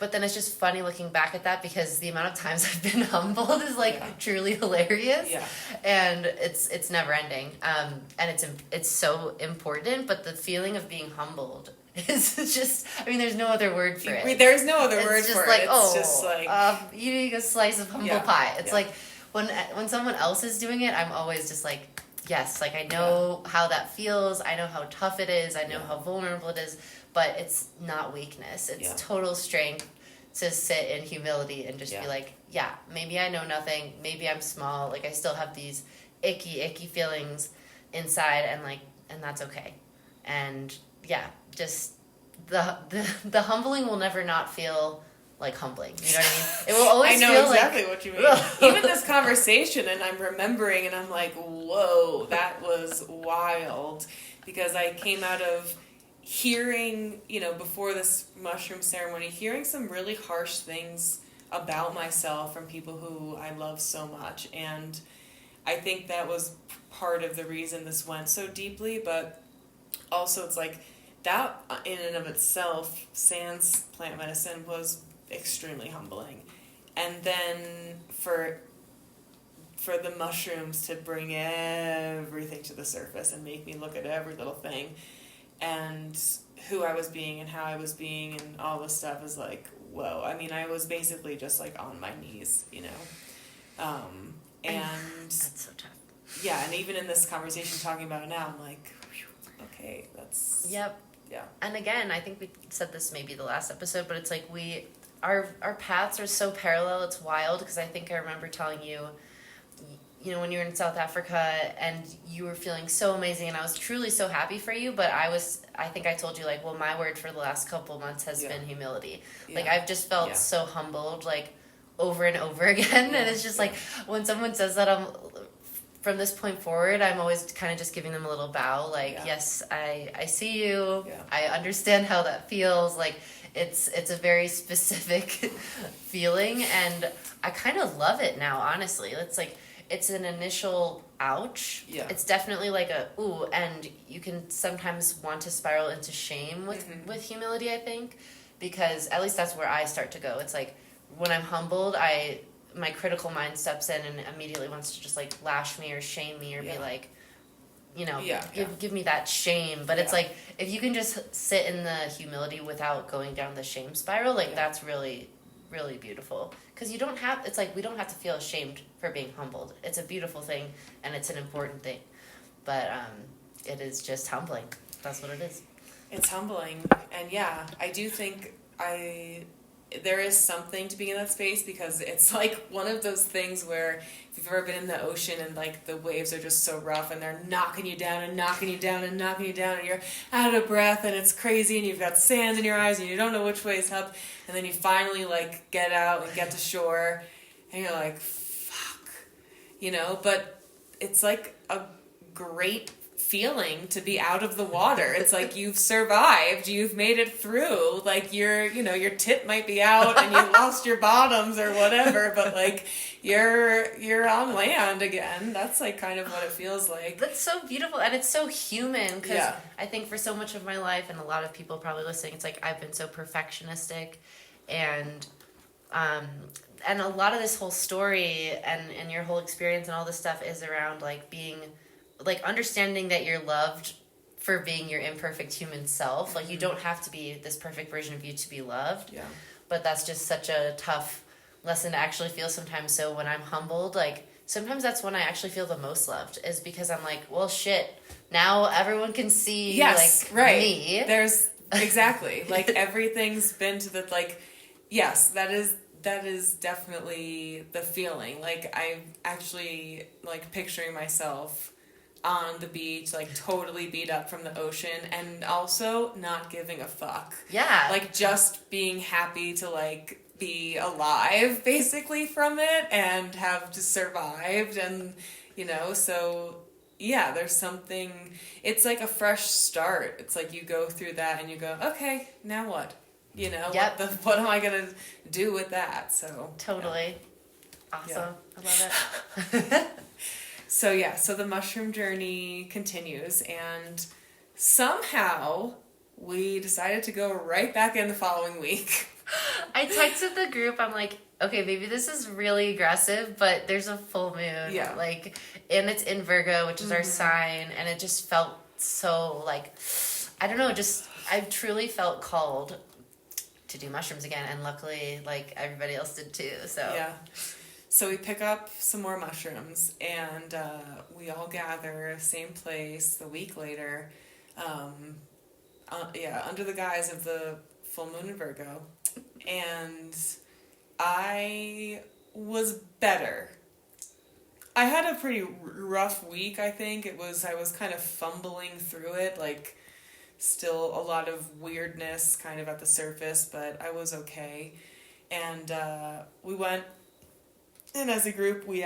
But then it's just funny looking back at that because the amount of times I've been humbled is like truly hilarious. Yeah. And it's never ending. And it's so important, but the feeling of being humbled is just, I mean, there's no other word for it. There's no other word just for like, it. It's just like, eating a slice of humble pie. It's like when someone else is doing it, I'm always just like, yes, like I know how that feels. I know how tough it is. I know how vulnerable it is. But it's not weakness. It's total strength to sit in humility and just be like, yeah, maybe I know nothing. Maybe I'm small. Like, I still have these icky feelings inside, and that's okay. And, yeah, just the humbling will never not feel like humbling. You know what I mean? It will always feel I know exactly what you mean. Even this conversation, and I'm remembering, and I'm like, whoa, that was wild. Because I came out of hearing, before this mushroom ceremony, hearing some really harsh things about myself from people who I love so much. And I think that was part of the reason this went so deeply, but also it's like that in and of itself, sans plant medicine, was extremely humbling. And then for the mushrooms to bring everything to the surface and make me look at every little thing and who I was being and how I was being and all this stuff is like, whoa. I mean, I was basically just like on my knees, and that's so tough. Yeah, and even in this conversation talking about it now, I'm like, okay, that's... Yep. Yeah. And again, I think we said this maybe the last episode, but it's like our paths are so parallel, it's wild, because I think I remember telling you, when you were in South Africa and you were feeling so amazing and I was truly so happy for you, but I think I told you, like, well, my word for the last couple months has been humility. Yeah. Like, I've just felt so humbled, like, over and over again, and it's just like, when someone says that, from this point forward, I'm always kind of just giving them a little bow, like, yes, I see you, I understand how that feels, like, it's a very specific feeling, and I kind of love it now, honestly. It's like, it's an initial ouch. Yeah. It's definitely like a ooh, and you can sometimes want to spiral into shame with humility, I think, because at least that's where I start to go. It's like when I'm humbled, my critical mind steps in and immediately wants to just like lash me or shame me or be like, give me that shame. But it's like if you can just sit in the humility without going down the shame spiral, like that's really, really beautiful. Because we don't have to feel ashamed for being humbled. It's a beautiful thing, and it's an important thing. But it is just humbling. That's what it is. It's humbling. And I do think there is something to be in that space, because it's like one of those things where if you've ever been in the ocean and like the waves are just so rough and they're knocking you down and knocking you down and knocking you down and you're out of breath and it's crazy and you've got sand in your eyes and you don't know which way is up, and then you finally like get out and get to shore and you're like, fuck, but it's like a great feeling to be out of the water. It's like you've survived, you've made it through, like your tip might be out and you lost your bottoms or whatever, but like you're on land again. That's like kind of what it feels like. That's so beautiful, and it's so human, because I think for so much of my life, and a lot of people probably listening, it's like I've been so perfectionistic, and a lot of this whole story and your whole experience and all this stuff is around like being, like, understanding that you're loved for being your imperfect human self. Like, you don't have to be this perfect version of you to be loved. Yeah. But that's just such a tough lesson to actually feel sometimes. So when I'm humbled, like, sometimes that's when I actually feel the most loved, is because I'm like, well, shit, now everyone can see, me. There's, exactly. Like, everything's been to the, like, yes, that is definitely the feeling. Like, I'm actually, like, picturing myself on the beach, like totally beat up from the ocean, and also not giving a fuck. Yeah. Like just being happy to like be alive basically from it and have just survived, and so there's something, it's like a fresh start. It's like you go through that and you go, okay, now what? Yep. What am I gonna do with that? So totally. Awesome. I love it. So the mushroom journey continues, and somehow we decided to go right back in the following week. I texted the group. I'm like, okay, maybe this is really aggressive, but there's a full moon. Yeah. Like, and it's in Virgo, which is our sign, and it just felt so like, I don't know, just I truly felt called to do mushrooms again, and luckily, like everybody else did too. So Yeah. So we pick up some more mushrooms, and we all gather same place the week later. Under the guise of the full moon in Virgo, and I was better. I had a pretty rough week, I think. I was kind of fumbling through it, like still a lot of weirdness kind of at the surface, but I was okay. And we went, and as a group, we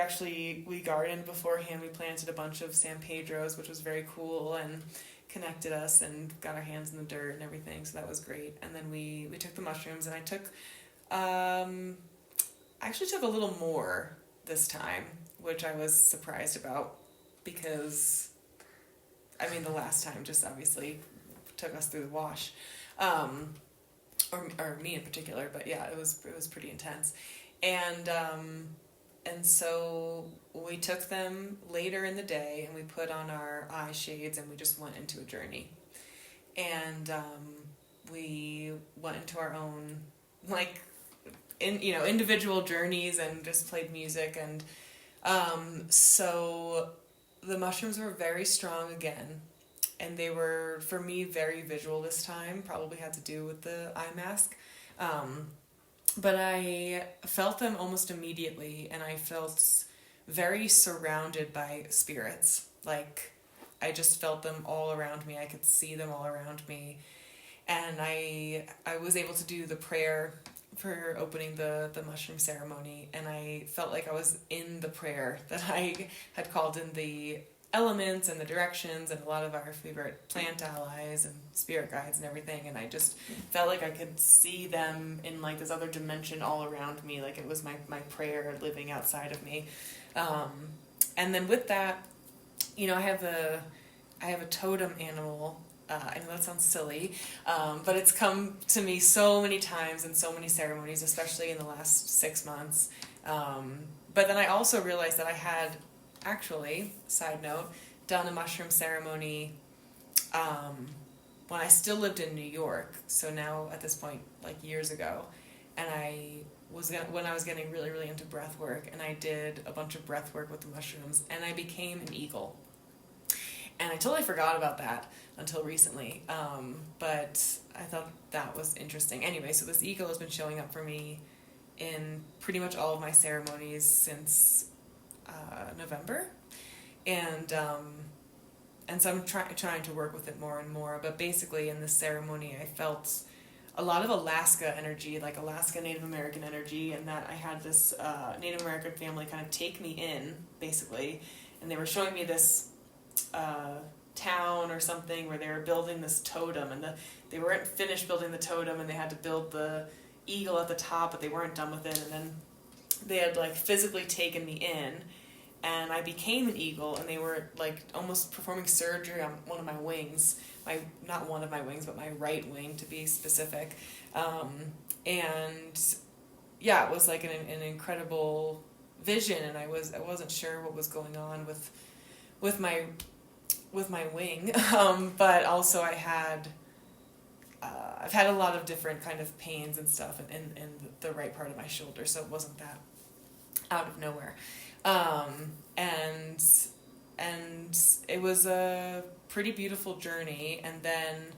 gardened beforehand. We planted a bunch of San Pedros, which was very cool, and connected us and got our hands in the dirt and everything, so that was great. And then we took the mushrooms, and I actually took a little more this time, which I was surprised about, because I mean the last time just obviously took us through the wash, or me in particular, but yeah, it was pretty intense. And so we took them later in the day, and we put on our eye shades, and we just went into a journey. And we went into our own, like, individual journeys, and just played music. And so the mushrooms were very strong again. And they were, for me, very visual this time. Probably had to do with the eye mask. But I felt them almost immediately, and I felt very surrounded by spirits. Like, I just felt them all around me. I could see them all around me. And I was able to do the prayer for opening the mushroom ceremony, and I felt like I was in the prayer, that I had called in the elements and the directions and a lot of our favorite plant allies and spirit guides and everything, and I just felt like I could see them in like this other dimension all around me, like it was my prayer living outside of me. And then with that, I have a totem animal. I know that sounds silly, but it's come to me so many times in so many ceremonies, especially in the last 6 months. But then I also realized that I had actually, side note, done a mushroom ceremony when I still lived in New York. So now at this point, like years ago, and when I was getting really, really into breath work, and I did a bunch of breath work with the mushrooms, and I became an eagle. And I totally forgot about that until recently, but I thought that was interesting. Anyway, so this eagle has been showing up for me in pretty much all of my ceremonies since November, and so I'm trying to work with it more and more. But basically, in this ceremony, I felt a lot of Alaska energy, like Alaska Native American energy, and that I had this Native American family kind of take me in, basically, and they were showing me this town or something where they were building this totem, and they weren't finished building the totem, and they had to build the eagle at the top, but they weren't done with it, and then they had like physically taken me in, and I became an eagle, and they were like almost performing surgery on one of my wings, not one of my wings, but my right wing to be specific, and yeah, it was like an incredible vision, and I wasn't sure what was going on with my wing, but also I've had a lot of different kind of pains and stuff in the right part of my shoulder, so it wasn't that out of nowhere. And it was a pretty beautiful journey, and then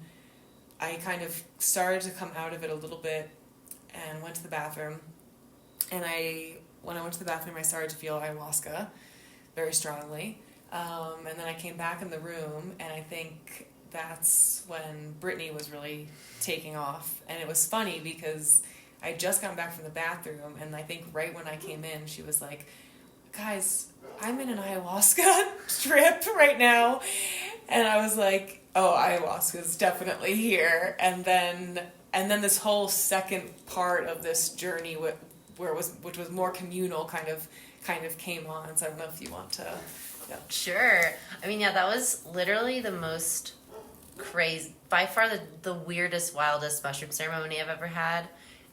I kind of started to come out of it a little bit and went to the bathroom, and when I went to the bathroom, I started to feel ayahuasca very strongly, and then I came back in the room, and I think that's when Brittany was really taking off. And it was funny because I just gotten back from the bathroom, and I think right when I came in, she was like, guys, I'm in an ayahuasca trip right now. And I was like, oh, ayahuasca's definitely here. And then this whole second part of this journey which was more communal kind of came on. So I don't know if you want to. Yeah. Sure. I mean, yeah, that was literally the most crazy, by far the weirdest, wildest mushroom ceremony I've ever had.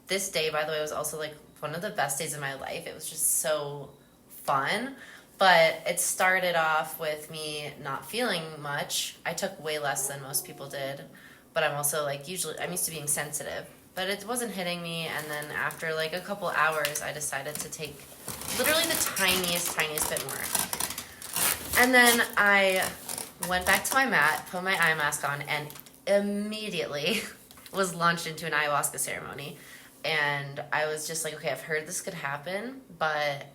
this day, by the way, was also like one of the best days of my life. It was just so fun. But it started off with me not feeling much. I took way less than most people did. But I'm also like, usually, I'm used to being sensitive. But it wasn't hitting me. And then after like a couple hours, I decided to take literally the tiniest bit more. And then I went back to my mat, put my eye mask on, and immediately was launched into an ayahuasca ceremony. And I was just like, okay, I've heard this could happen, but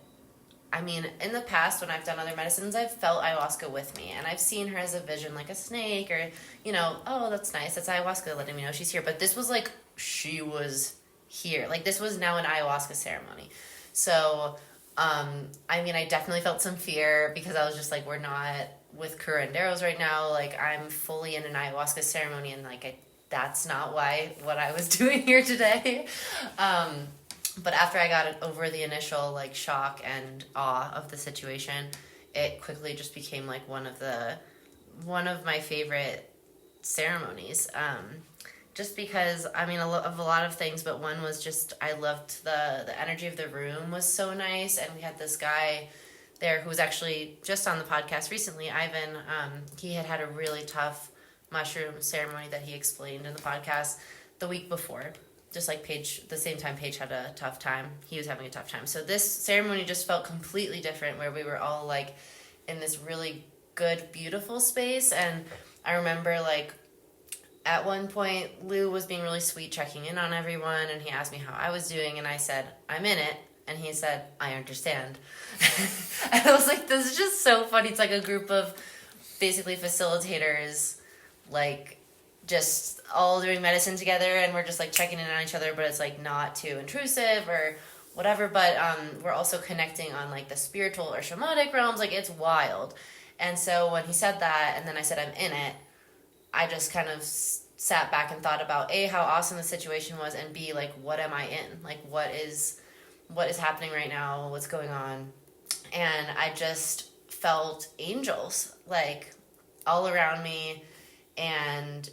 I mean, in the past when I've done other medicines, I've felt ayahuasca with me, and I've seen her as a vision, like a snake, or, you know, oh, that's nice, that's ayahuasca letting me know she's here. But this was like, she was here. Like, this was now an ayahuasca ceremony. So, I mean, I definitely felt some fear because I was just like, we're not with curanderos right now. Like, I'm fully in an ayahuasca ceremony, and like, that's not what I was doing here today. But after I got over the initial like shock and awe of the situation, it quickly just became like one of my favorite ceremonies. Just because, I mean, of a lot of things, but one was just, I loved the energy of the room was so nice. And we had this guy there who was actually just on the podcast recently, Ivan. He had a really tough mushroom ceremony that he explained in the podcast the week before. Just like Paige, the same time Paige had a tough time, he was having a tough time. So this ceremony just felt completely different, where we were all like in this really good, beautiful space. And I remember like at one point, Lou was being really sweet, checking in on everyone, and he asked me how I was doing, and I said, I'm in it. And he said, I understand. And I was like, this is just so funny. It's like a group of basically facilitators, like, just all doing medicine together, and we're just like checking in on each other, but it's like not too intrusive or whatever. But we're also connecting on like the spiritual or shamanic realms. Like, it's wild. And so when he said that, and then I said I'm in it, I just kind of sat back and thought about A, how awesome the situation was, and B, like, what am I in? Like, what is happening right now? What's going on? And I just felt angels like all around me, and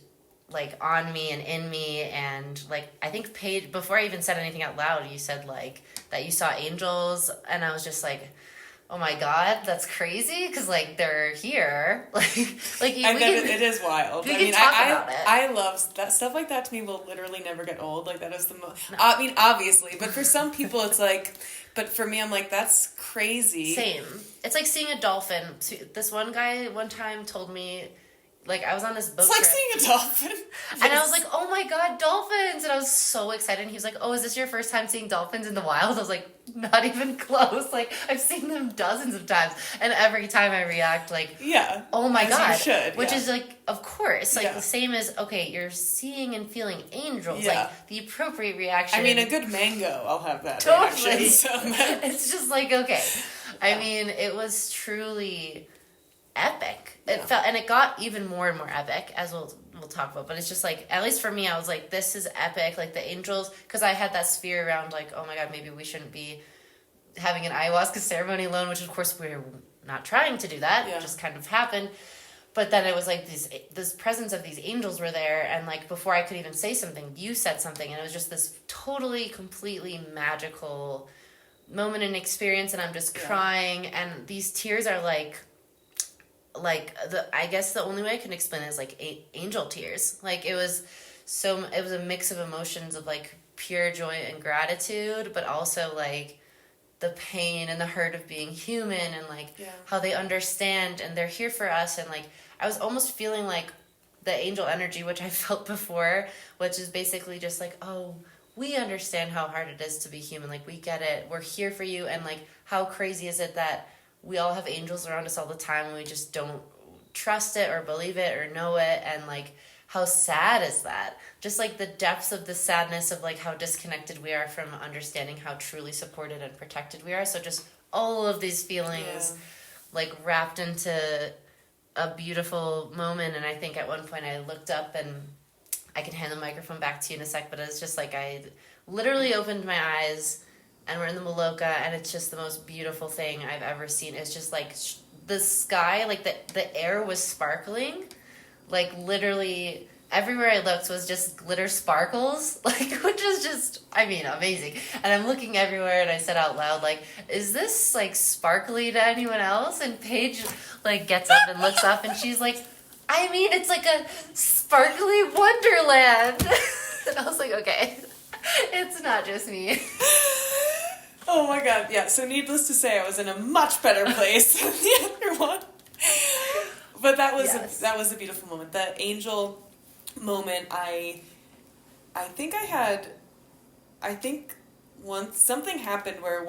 like on me and in me. And like, I think Paige, before I even said anything out loud, you said like that you saw angels, and I was just like, oh my God, that's crazy, because like they're here. It is wild. I mean, about it. I love that stuff. Like that to me will literally never get old. Like that is the most. No. I mean, obviously, but for some people, it's like. But for me, I'm like, that's crazy. Same. It's like seeing a dolphin. This one guy one time told me. Like, I was on this boat It's like trip. seeing a dolphin. Yes. And I was like, oh my God, dolphins. And I was so excited. And he was like, oh, is this your first time seeing dolphins in the wild? I was like, not even close. Like, I've seen them dozens of times. And every time I react, like, yeah, oh my God. You should, which is like, of course, like yeah. the same as, okay, you're seeing and feeling angels. Yeah. Like, the appropriate reaction. I mean, a good mango, I'll have that totally. reaction. So it's just like, okay. Yeah. I mean, it was truly epic. It felt, and it got even more and more epic, as we'll talk about. But it's just like, at least for me, I was like, this is epic. Like the angels, because I had that sphere around like, oh my God, maybe we shouldn't be having an ayahuasca ceremony alone, which of course we're not trying to do that. Yeah. It just kind of happened. But then it was like this presence of these angels were there, and like before I could even say something, you said something, and it was just this totally, completely magical moment and experience, and I'm just crying, and these tears are like I guess the only way I can explain it is like angel tears. Like it was a mix of emotions of like pure joy and gratitude, but also like the pain and the hurt of being human, and like how they understand and they're here for us. And like I was almost feeling like the angel energy, which I felt before, which is basically just like, oh, we understand how hard it is to be human. Like, we get it. We're here for you. And like, how crazy is it that we all have angels around us all the time, and we just don't trust it or believe it or know it. And like, how sad is that? Just like the depths of the sadness of like how disconnected we are from understanding how truly supported and protected we are. So just all of these feelings like wrapped into a beautiful moment. And I think at one point I looked up, and I can hand the microphone back to you in a sec, but it's just like I literally opened my eyes, and we're in the Maloka, and it's just the most beautiful thing I've ever seen. It's just like the sky, like the air was sparkling, like literally everywhere I looked was just glitter sparkles, like, which is just, I mean, amazing. And I'm looking everywhere, and I said out loud, like, is this, like, sparkly to anyone else? And Paige, like, gets up and looks up, and she's like, I mean, it's like a sparkly wonderland. And I was like, okay, it's not just me. Oh my god, yeah, so needless to say, I was in a much better place than the other one. But that was Yes. that was a beautiful moment. The angel moment, I think once something happened where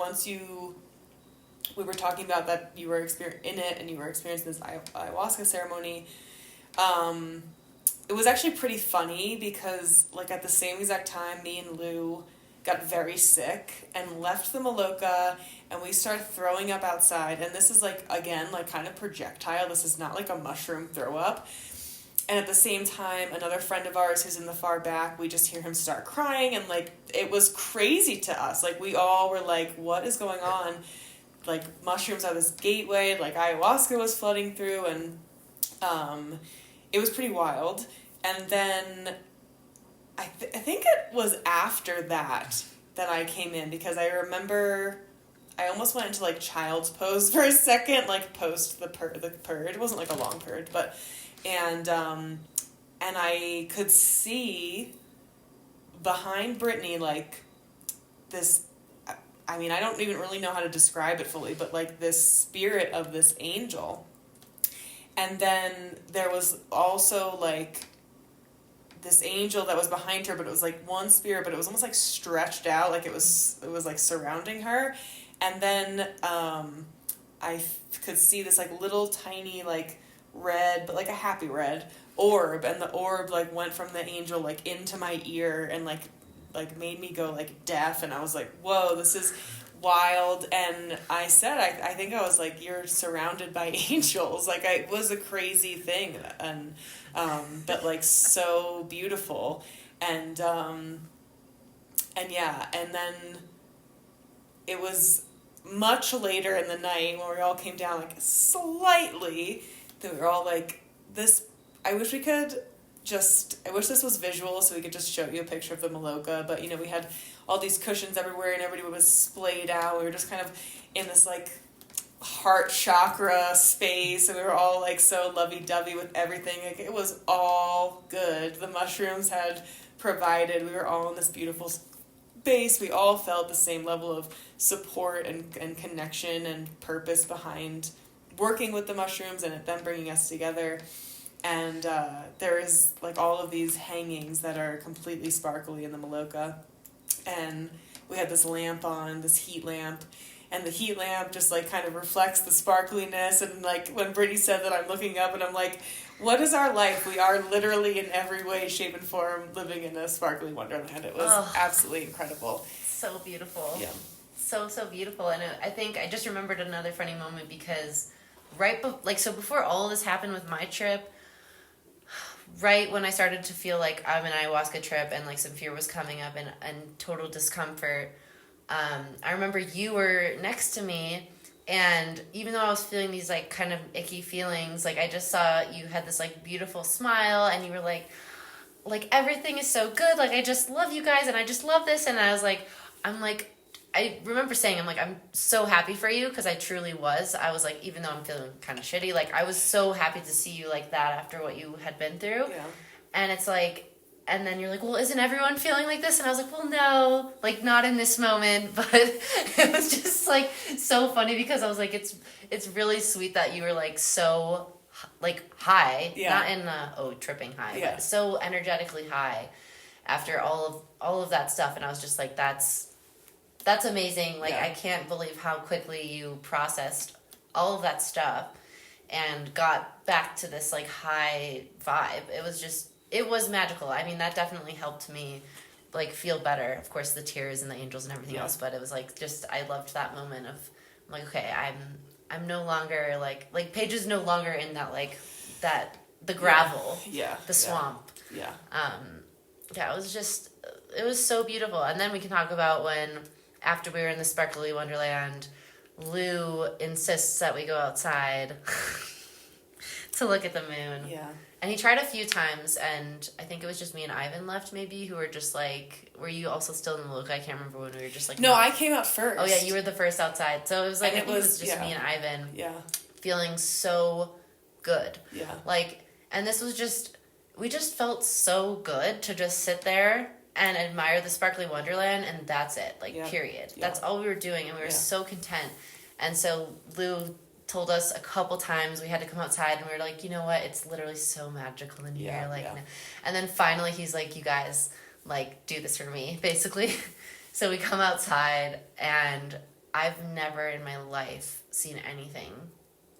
we were talking about that you were in it and you were experiencing this ayahuasca ceremony. It was actually pretty funny because, like, at the same exact time, me and Lou got very sick and left the Maloka, and we started throwing up outside. And this is, like, again, like, kind of projectile. This is not like a mushroom throw up. And at the same time, another friend of ours who's in the far back, we just hear him start crying, and, like, it was crazy to us. Like, we all were like, what is going on? Like, mushrooms are this gateway, like, ayahuasca was flooding through, and it was pretty wild. And then I think it was after that I came in, because I remember I almost went into, like, child's pose for a second, like, post the purge. It wasn't, like, a long purge, but, and I could see behind Brittany, like, this, I mean, I don't even really know how to describe it fully, but, like, this spirit of this angel. And then there was also, like, this angel that was behind her, but it was, like, one spirit, but it was almost, like, stretched out, like it was like surrounding her. And then I could see this, like, little tiny, like, red, but, like, a happy red orb, and the orb, like, went from the angel, like, into my ear and, like made me go, like, deaf. And I was like, whoa, this is wild. And I said, I think I was like, you're surrounded by angels. Like, it was a crazy thing, and but, like, so beautiful. And yeah, and then it was much later in the night when we all came down, like, slightly, that we were all like, I wish this was visual so we could just show you a picture of the Maloka, but, you know, we had all these cushions everywhere and everybody was splayed out. We were just kind of in this, like, heart chakra space, and we were all, like, so lovey-dovey with everything. Like, it was all good. The mushrooms had provided. We were all in this beautiful space. We all felt the same level of support and connection and purpose behind working with the mushrooms and them bringing us together. And there is, like, all of these hangings that are completely sparkly in the Maloka. And we had this lamp on, this heat lamp, and the heat lamp just, like, kind of reflects the sparkliness. And, like, when Brittany said that, I'm looking up and I'm like, what is our life? We are literally in every way, shape, and form living in a sparkly wonderland. It was absolutely incredible. So beautiful. Yeah. So beautiful. And I think I just remembered another funny moment because so before all of this happened with my trip, right when I started to feel like I'm an ayahuasca trip and, like, some fear was coming up and total discomfort, I remember you were next to me, and even though I was feeling these, like, kind of icky feelings, like, I just saw you had this, like, beautiful smile, and you were like, everything is so good, like, I just love you guys, and I just love this. And I was like, I remember saying, I'm so happy for you, because I truly was. I was like, even though I'm feeling kind of shitty, like, I was so happy to see you like that after what you had been through. Yeah. And it's like, and then you're like, well, isn't everyone feeling like this? And I was like, well, no, like, not in this moment. But it was just, like, so funny, because I was like, it's really sweet that you were, like, so, like, high, not in tripping high, but so energetically high after all of that stuff. And I was just like, that's amazing. Like, I can't believe how quickly you processed all of that stuff and got back to this, like, high vibe. It was magical. I mean, that definitely helped me, like, feel better. Of course, the tears and the angels and everything else, but it was, like, just, I loved that moment of, I'm like, okay, I'm no longer, like, Paige is no longer in that, like, the gravel, the swamp. Yeah. It was so beautiful. And then we can talk about when, after we were in the sparkly wonderland, Lou insists that we go outside. to look at the moon. Yeah. And he tried a few times, and I think it was just me and Ivan left, maybe, who were just like, were you also still in the look? I can't remember when we were just like... No, I came out first. Oh, yeah, you were the first outside. So it was like, And I think it was just me and Ivan feeling so good. Yeah. Like, and this was just, we just felt so good to just sit there and admire the sparkly wonderland, and that's it. Like, period. Yeah. That's all we were doing, and we were so content. And so Lou told us a couple times we had to come outside, and we were like, you know what, it's literally so magical in here. Like, and then finally he's like, you guys, like, do this for me, basically. So we come outside, and I've never in my life seen anything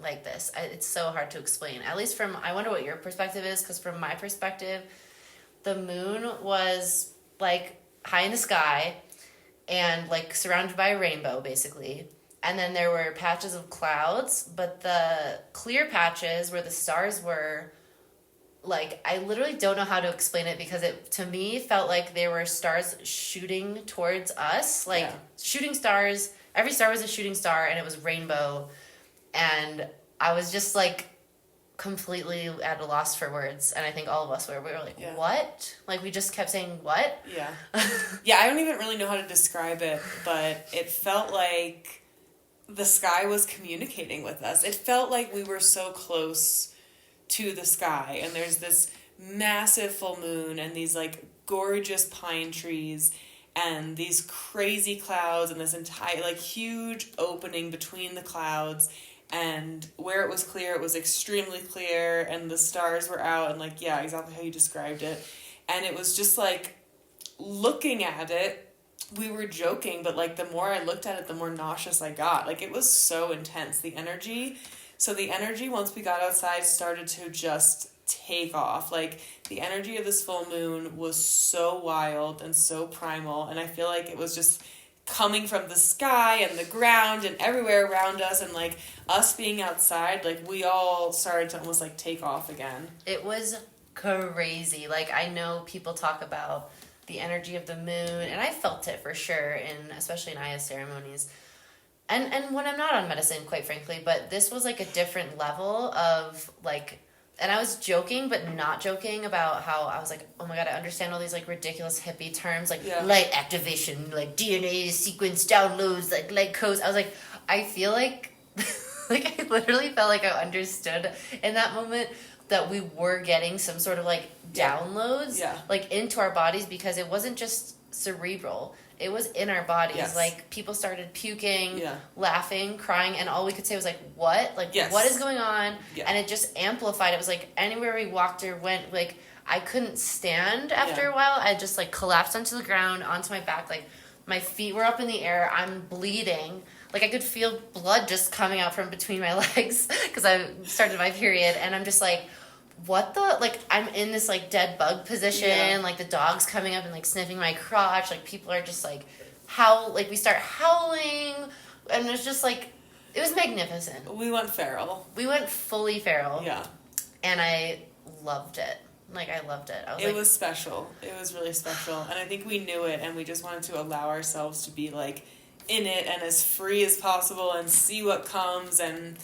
like this. It's so hard to explain, at least from, I wonder what your perspective is, because from my perspective, the moon was like high in the sky and like surrounded by a rainbow, basically. And then there were patches of clouds, but the clear patches where the stars were, like, I literally don't know how to explain it, because it, to me, felt like there were stars shooting towards us. Like, shooting stars. Every star was a shooting star, and it was rainbow. And I was just, like, completely at a loss for words. And I think all of us were. We were like, what? Like, we just kept saying, what? Yeah. Yeah, I don't even really know how to describe it, but it felt like the sky was communicating with us. It felt like we were so close to the sky, and there's this massive full moon and these like gorgeous pine trees and these crazy clouds and this entire like huge opening between the clouds, and where it was clear, it was extremely clear, and the stars were out, and like, yeah, exactly how you described it. And it was just like, looking at it, we were joking, but like the more I looked at it, the more nauseous I got. Like, it was so intense, the energy. So the energy, once we got outside, started to just take off. Like, the energy of this full moon was so wild and so primal, and I feel like it was just coming from the sky and the ground and everywhere around us, and like us being outside, like we all started to almost like take off again. It was crazy. Like, I know people talk about the energy of the moon, and I felt it for sure, especially in Aya ceremonies. And when I'm not on medicine, quite frankly, but this was like a different level of like, and I was joking, but not joking about how I was like, oh my God, I understand all these like ridiculous hippie terms, like light activation, like DNA sequence downloads, like light codes. I was like, I feel like, like I literally felt like I understood in that moment that we were getting some sort of like downloads like into our bodies, because it wasn't just cerebral. It was in our bodies. Yes. Like, people started puking, laughing, crying, and all we could say was, like, what? Like, what is going on? Yeah. And it just amplified. It was, like, anywhere we walked or went, like, I couldn't stand after a while. I just, like, collapsed onto the ground, onto my back. Like, my feet were up in the air. I'm bleeding. Like, I could feel blood just coming out from between my legs because I started my period. And I'm just, like, what the, like, I'm in this, like, dead bug position, like, the dog's coming up and, like, sniffing my crotch, like, people are just, like, we start howling, and it's just, like, it was magnificent. We went feral. We went fully feral. Yeah. And I loved it. Like, I loved it. It was special. It was really special, and I think we knew it, and we just wanted to allow ourselves to be, like, in it and as free as possible and see what comes, and,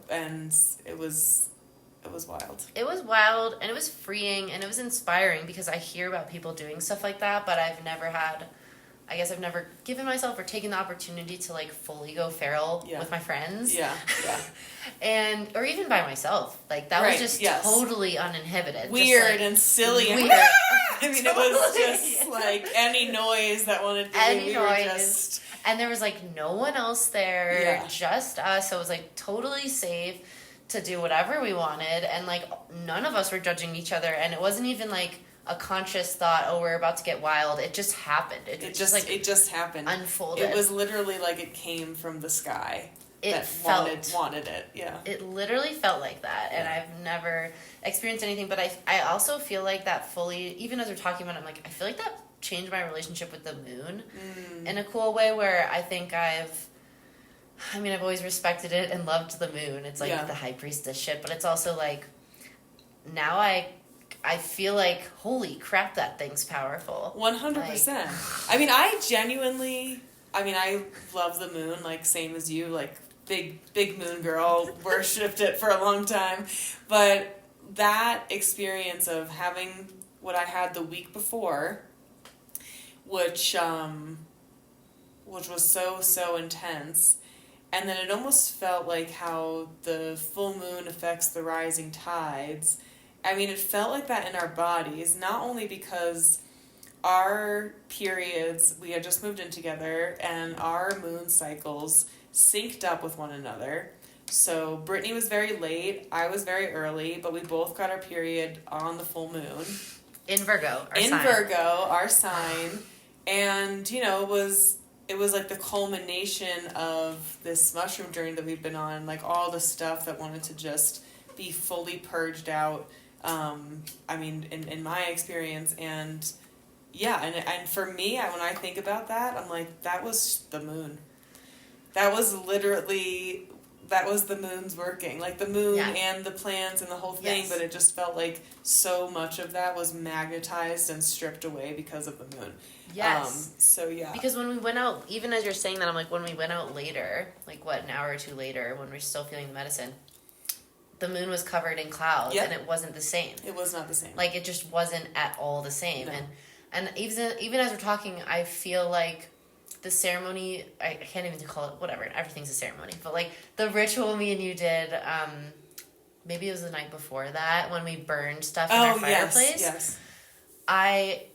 and it was wild. It was wild, and it was freeing, and it was inspiring, because I hear about people doing stuff like that, but I've never given myself or taken the opportunity to, like, fully go feral with my friends. Yeah. Or even by myself. Like, that was just totally uninhibited. Weird, just, like, and silly. Weird. I mean, it was just, like, any noise that wanted to be. And there was, like, no one else there, just us, so it was, like, totally safe to do whatever we wanted, and like none of us were judging each other, and it wasn't even like a conscious thought, oh, we're about to get wild. It just happened. It just happened. Unfolded. It was literally like it came from the sky. Wanted it. Yeah. It literally felt like that, and I've never experienced anything, but I also feel like that fully, even as we're talking about it, I'm like, I feel like that changed my relationship with the moon in a cool way, where I think I've always respected it and loved the moon. It's like the high priestess shit, but it's also like, now I feel like, holy crap, that thing's powerful. 100%. I love the moon, like, same as you. Like, big moon girl, worshipped it for a long time. But that experience of having what I had the week before, which was so intense, and then it almost felt like how the full moon affects the rising tides. I mean, it felt like that in our bodies, not only because our periods, we had just moved in together, and our moon cycles synced up with one another. So Brittany was very late, I was very early, but we both got our period on the full moon. In Virgo, our sign. And, you know, it was like the culmination of this mushroom journey that we've been on, like all the stuff that wanted to just be fully purged out. I mean, in my experience, and yeah, and for me, when I think about that, I'm like, that was the moon. That was literally, that was the moon's working. Like the moon and the plants and the whole thing, but it just felt like so much of that was magnetized and stripped away because of the moon. Yes. So yeah. Because when we went out, even as you're saying that, I'm like, when we went out later, like what, an hour or two later, when we're still feeling the medicine, the moon was covered in clouds, and it wasn't the same. It was not the same. Like, it just wasn't at all the same. No. And even as we're talking, I feel like the ceremony, I can't even call it, whatever, everything's a ceremony, but like the ritual me and you did, maybe it was the night before that, when we burned stuff in our fireplace. Yes.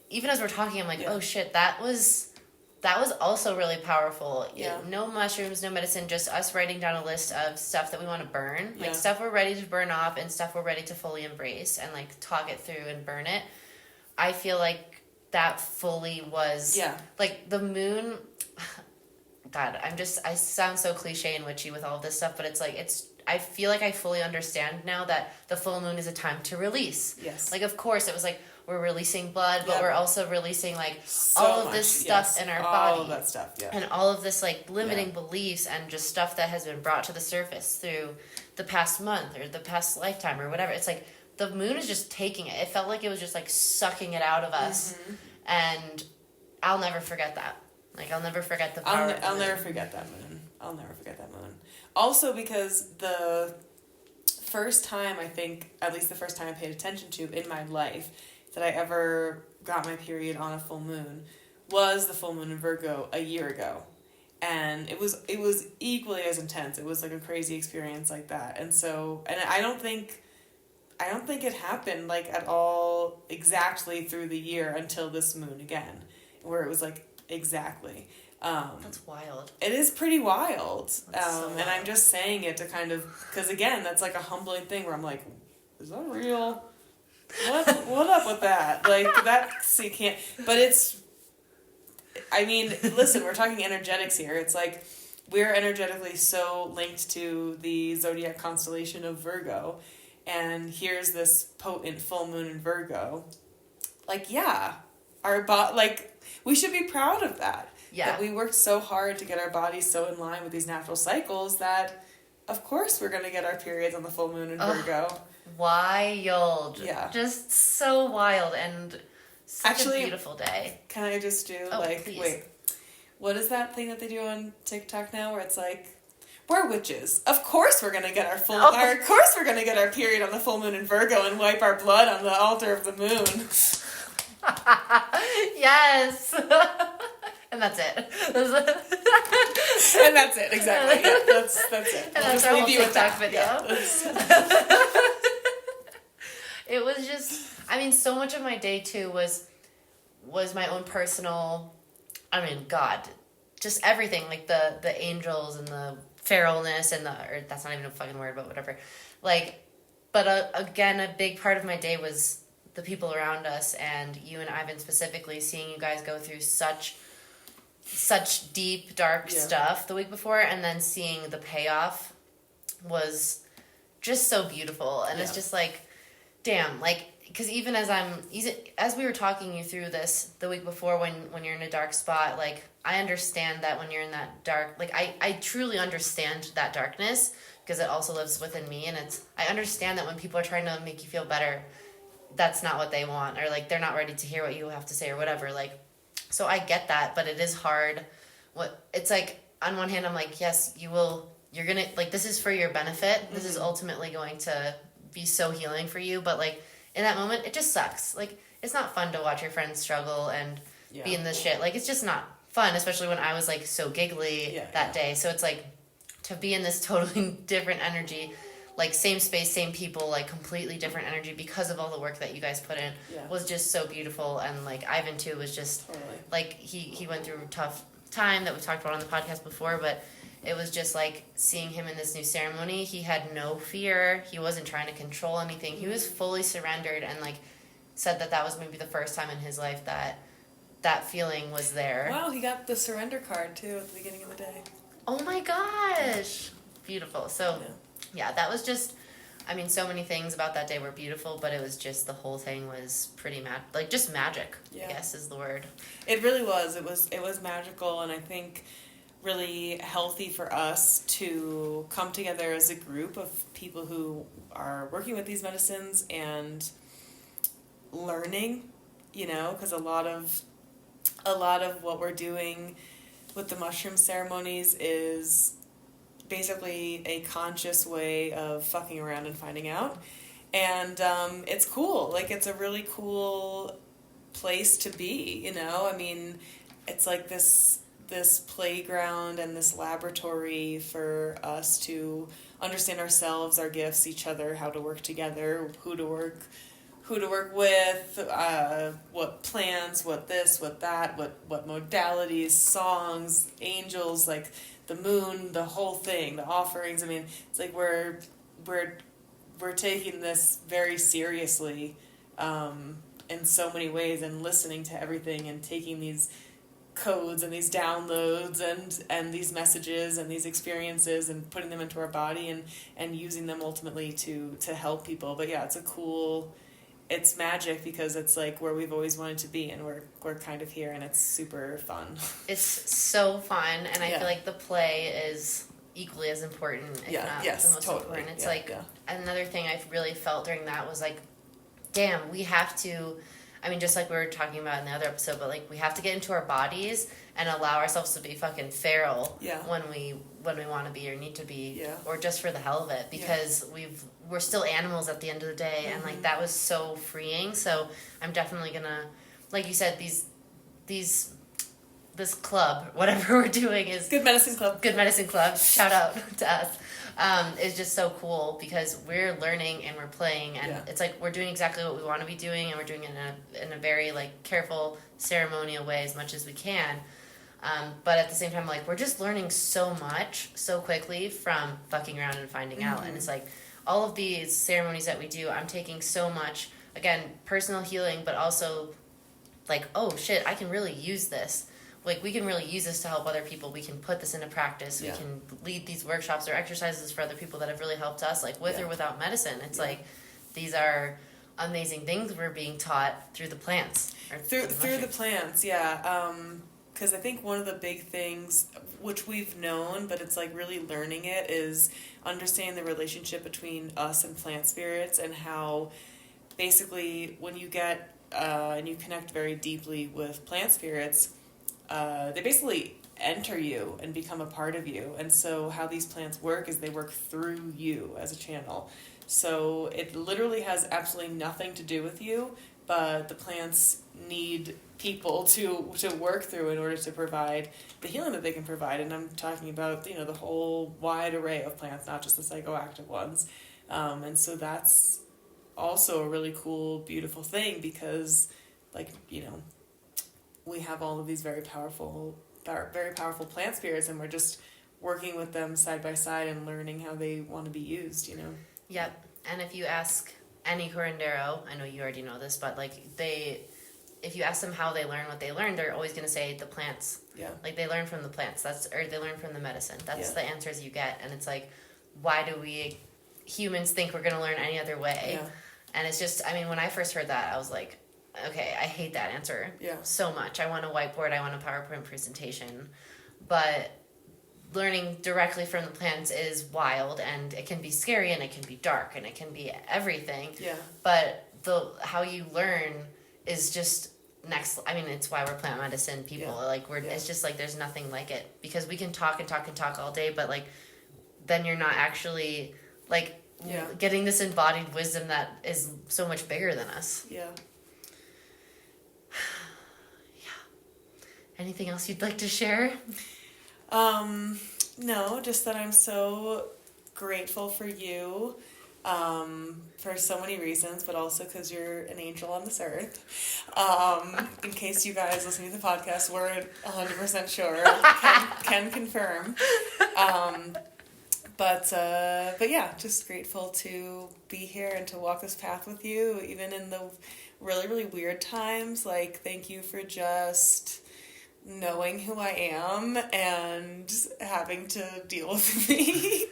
Even as we're talking, I'm like, oh shit, that was also really powerful. Yeah. No mushrooms, no medicine, just us writing down a list of stuff that we want to burn. Like stuff we're ready to burn off and stuff we're ready to fully embrace and like talk it through and burn it. I feel like that fully was like the moon. God, I sound so cliche and witchy with all of this stuff, but it's like, I feel like I fully understand now that the full moon is a time to release. Yes. Like, of course, it was like, we're releasing blood, but we're also releasing like so all of much, this stuff in our body. All of that stuff, and all of this like limiting beliefs and just stuff that has been brought to the surface through the past month or the past lifetime or whatever. It's like the moon is just taking it. It felt like it was just like sucking it out of us, and I'll never forget that. Like, I'll never forget the power. I'll never forget that moon. I'll never forget that moon. Also, because the first time, I think, at least the first time I paid attention to in my life that I ever got my period on a full moon was the full moon in Virgo a year ago. And it was equally as intense. It was like a crazy experience like that. And so, and I don't think it happened like at all exactly through the year until this moon again, where it was like exactly. That's wild. It is pretty wild. So wild. And I'm just saying it to kind of, because again, that's like a humbling thing where I'm like, is that real? What up with that? Like, that's, you can't, but it's, I mean, listen, we're talking energetics here. It's like, we're energetically so linked to the zodiac constellation of Virgo, and here's this potent full moon in Virgo. Like, we should be proud of that. Yeah. That we worked so hard to get our bodies so in line with these natural cycles that, of course, we're going to get our periods on the full moon in Virgo. Wild. Yeah. Just so wild and such a beautiful day. Can I just do, please. Wait, what is that thing that they do on TikTok now where it's like, we're witches. Of course we're going to get of course we're going to get our period on the full moon in Virgo and wipe our blood on the altar of the moon. Yes. And that's it. And that's it, exactly. Yeah, that's it. And that's our whole TikTok video. Yeah. It was just, I mean, so much of my day too was my own personal, God, just everything, like the angels and the feralness and or that's not even a fucking word, but whatever. Like, but again, a big part of my day was the people around us, and you and Ivan specifically, seeing you guys go through such deep, dark stuff the week before, and then seeing the payoff was just so beautiful. And it's just like, damn, like, because even as we were talking you through this the week before, when you're in a dark spot, like, I understand that when you're in that dark, like, I truly understand that darkness, because it also lives within me, and I understand that when people are trying to make you feel better, that's not what they want, or like, they're not ready to hear what you have to say or whatever, like, so I get that, but it is hard. It's like, on one hand, I'm like, yes, you're you're gonna, like, this is for your benefit. This is ultimately going to be so healing for you. But, like, in that moment, it just sucks. Like, it's not fun to watch your friends struggle and be in this shit. Like, it's just not fun, especially when I was, like, so giggly that day. So it's, like, to be in this totally different energy, like, same space, same people, like, completely different energy because of all the work that you guys put in was just so beautiful. And, like, Ivan, too, was just, like, he went through a tough time that we talked about on the podcast before, but it was just, like, seeing him in this new ceremony. He had no fear. He wasn't trying to control anything. He was fully surrendered and, like, said that was maybe the first time in his life that feeling was there. Wow, he got the surrender card, too, at the beginning of the day. Oh, my gosh. Beautiful. So, yeah, that was just, I mean, so many things about that day were beautiful, but it was just, the whole thing was pretty just magic, I guess is the word. It really was. It was magical, and I think really healthy for us to come together as a group of people who are working with these medicines and learning, because a lot of what we're doing with the mushroom ceremonies is basically a conscious way of fucking around and finding out. And it's cool. Like, it's a really cool place to be, I mean, it's like this playground and this laboratory for us to understand ourselves, our gifts, each other, how to work together, who to work with, what plants, what this, what that, what modalities, songs, angels, like the moon, the whole thing, the offerings. I mean, it's like we're taking this very seriously in so many ways, and listening to everything and taking these codes and these downloads and these messages and these experiences and putting them into our body and using them ultimately to help people. But yeah, it's magic because it's like where we've always wanted to be, and we're kind of here, and it's super fun. It's so fun, and I feel like the play is equally as important, if not the most important. It's another thing I really felt during that was like, damn, we have to, I mean, just like we were talking about in the other episode, but like we have to get into our bodies and allow ourselves to be fucking feral when we want to be or need to be, or just for the hell of it, because we're still animals at the end of the day, and like that was so freeing. So I'm definitely gonna, like you said, this club, whatever we're doing, is Good Medicine Club. Shout out to us. Is just so cool because we're learning and we're playing, and it's like we're doing exactly what we want to be doing, and we're doing it in a very like careful, ceremonial way as much as we can. But at the same time, like, we're just learning so much so quickly from fucking around and finding out. And it's like all of these ceremonies that we do, I'm taking so much, again, personal healing, but also like, oh shit, I can really use this. Like, we can really use this to help other people. We can put this into practice. We can lead these workshops or exercises for other people that have really helped us, like with or without medicine. It's like, these are amazing things we're being taught through the plants. Or through the plants, because I think one of the big things, which we've known, but it's like really learning it, is understanding the relationship between us and plant spirits, and how basically when you get and you connect very deeply with plant spirits, they basically enter you and become a part of you. And so how these plants work is they work through you as a channel. So it literally has absolutely nothing to do with you, but the plants need people to work through in order to provide the healing that they can provide. And I'm talking about, the whole wide array of plants, not just the psychoactive ones. And so that's also a really cool, beautiful thing, because we have all of these very powerful plant spirits, and we're just working with them side by side and learning how they want to be used, Yep. And if you ask any curandero, I know you already know this, but if you ask them how they learn what they learn, they're always going to say the plants. Yeah. Like, they learn from the plants. Or they learn from the medicine. That's the answers you get. And it's like, why do we humans think we're going to learn any other way? Yeah. And it's just, I mean, when I first heard that, I was like, okay, I hate that answer so much. I want a whiteboard. I want a PowerPoint presentation. But learning directly from the plants is wild, and it can be scary, and it can be dark, and it can be everything. Yeah. But how you learn is just next. I mean, it's why we're plant medicine people. Like, it's just like there's nothing like it, because we can talk and talk and talk all day, but like then you're not actually like getting this embodied wisdom that is so much bigger than us. Yeah. Anything else you'd like to share? No, just that I'm so grateful for you, for so many reasons, but also because you're an angel on this earth. In case you guys listening to the podcast weren't 100% sure, can confirm. But yeah, just grateful to be here and to walk this path with you, even in the really, really weird times. Like, thank you for just knowing who I am and having to deal with me.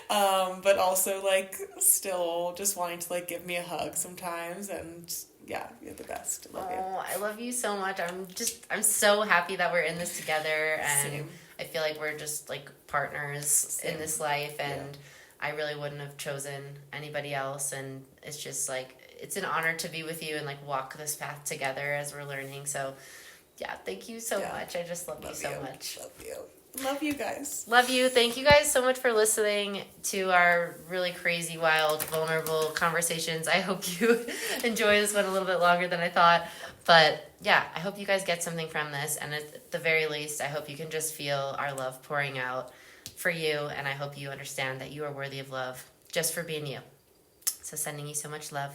But also, like, still just wanting to, like, give me a hug sometimes. And yeah, you're the best. I love you. Oh, I love you so much. I'm so happy that we're in this together. And Same. I feel like we're just, like, partners in this life. And I really wouldn't have chosen anybody else. And it's just, like, it's an honor to be with you and, like, walk this path together as we're learning. So yeah, thank you so much. I just love you so much. Love you. Love you guys. Love you. Thank you guys so much for listening to our really crazy, wild, vulnerable conversations. I hope you enjoy this one a little bit longer than I thought. But yeah, I hope you guys get something from this. And at the very least, I hope you can just feel our love pouring out for you. And I hope you understand that you are worthy of love just for being you. So sending you so much love.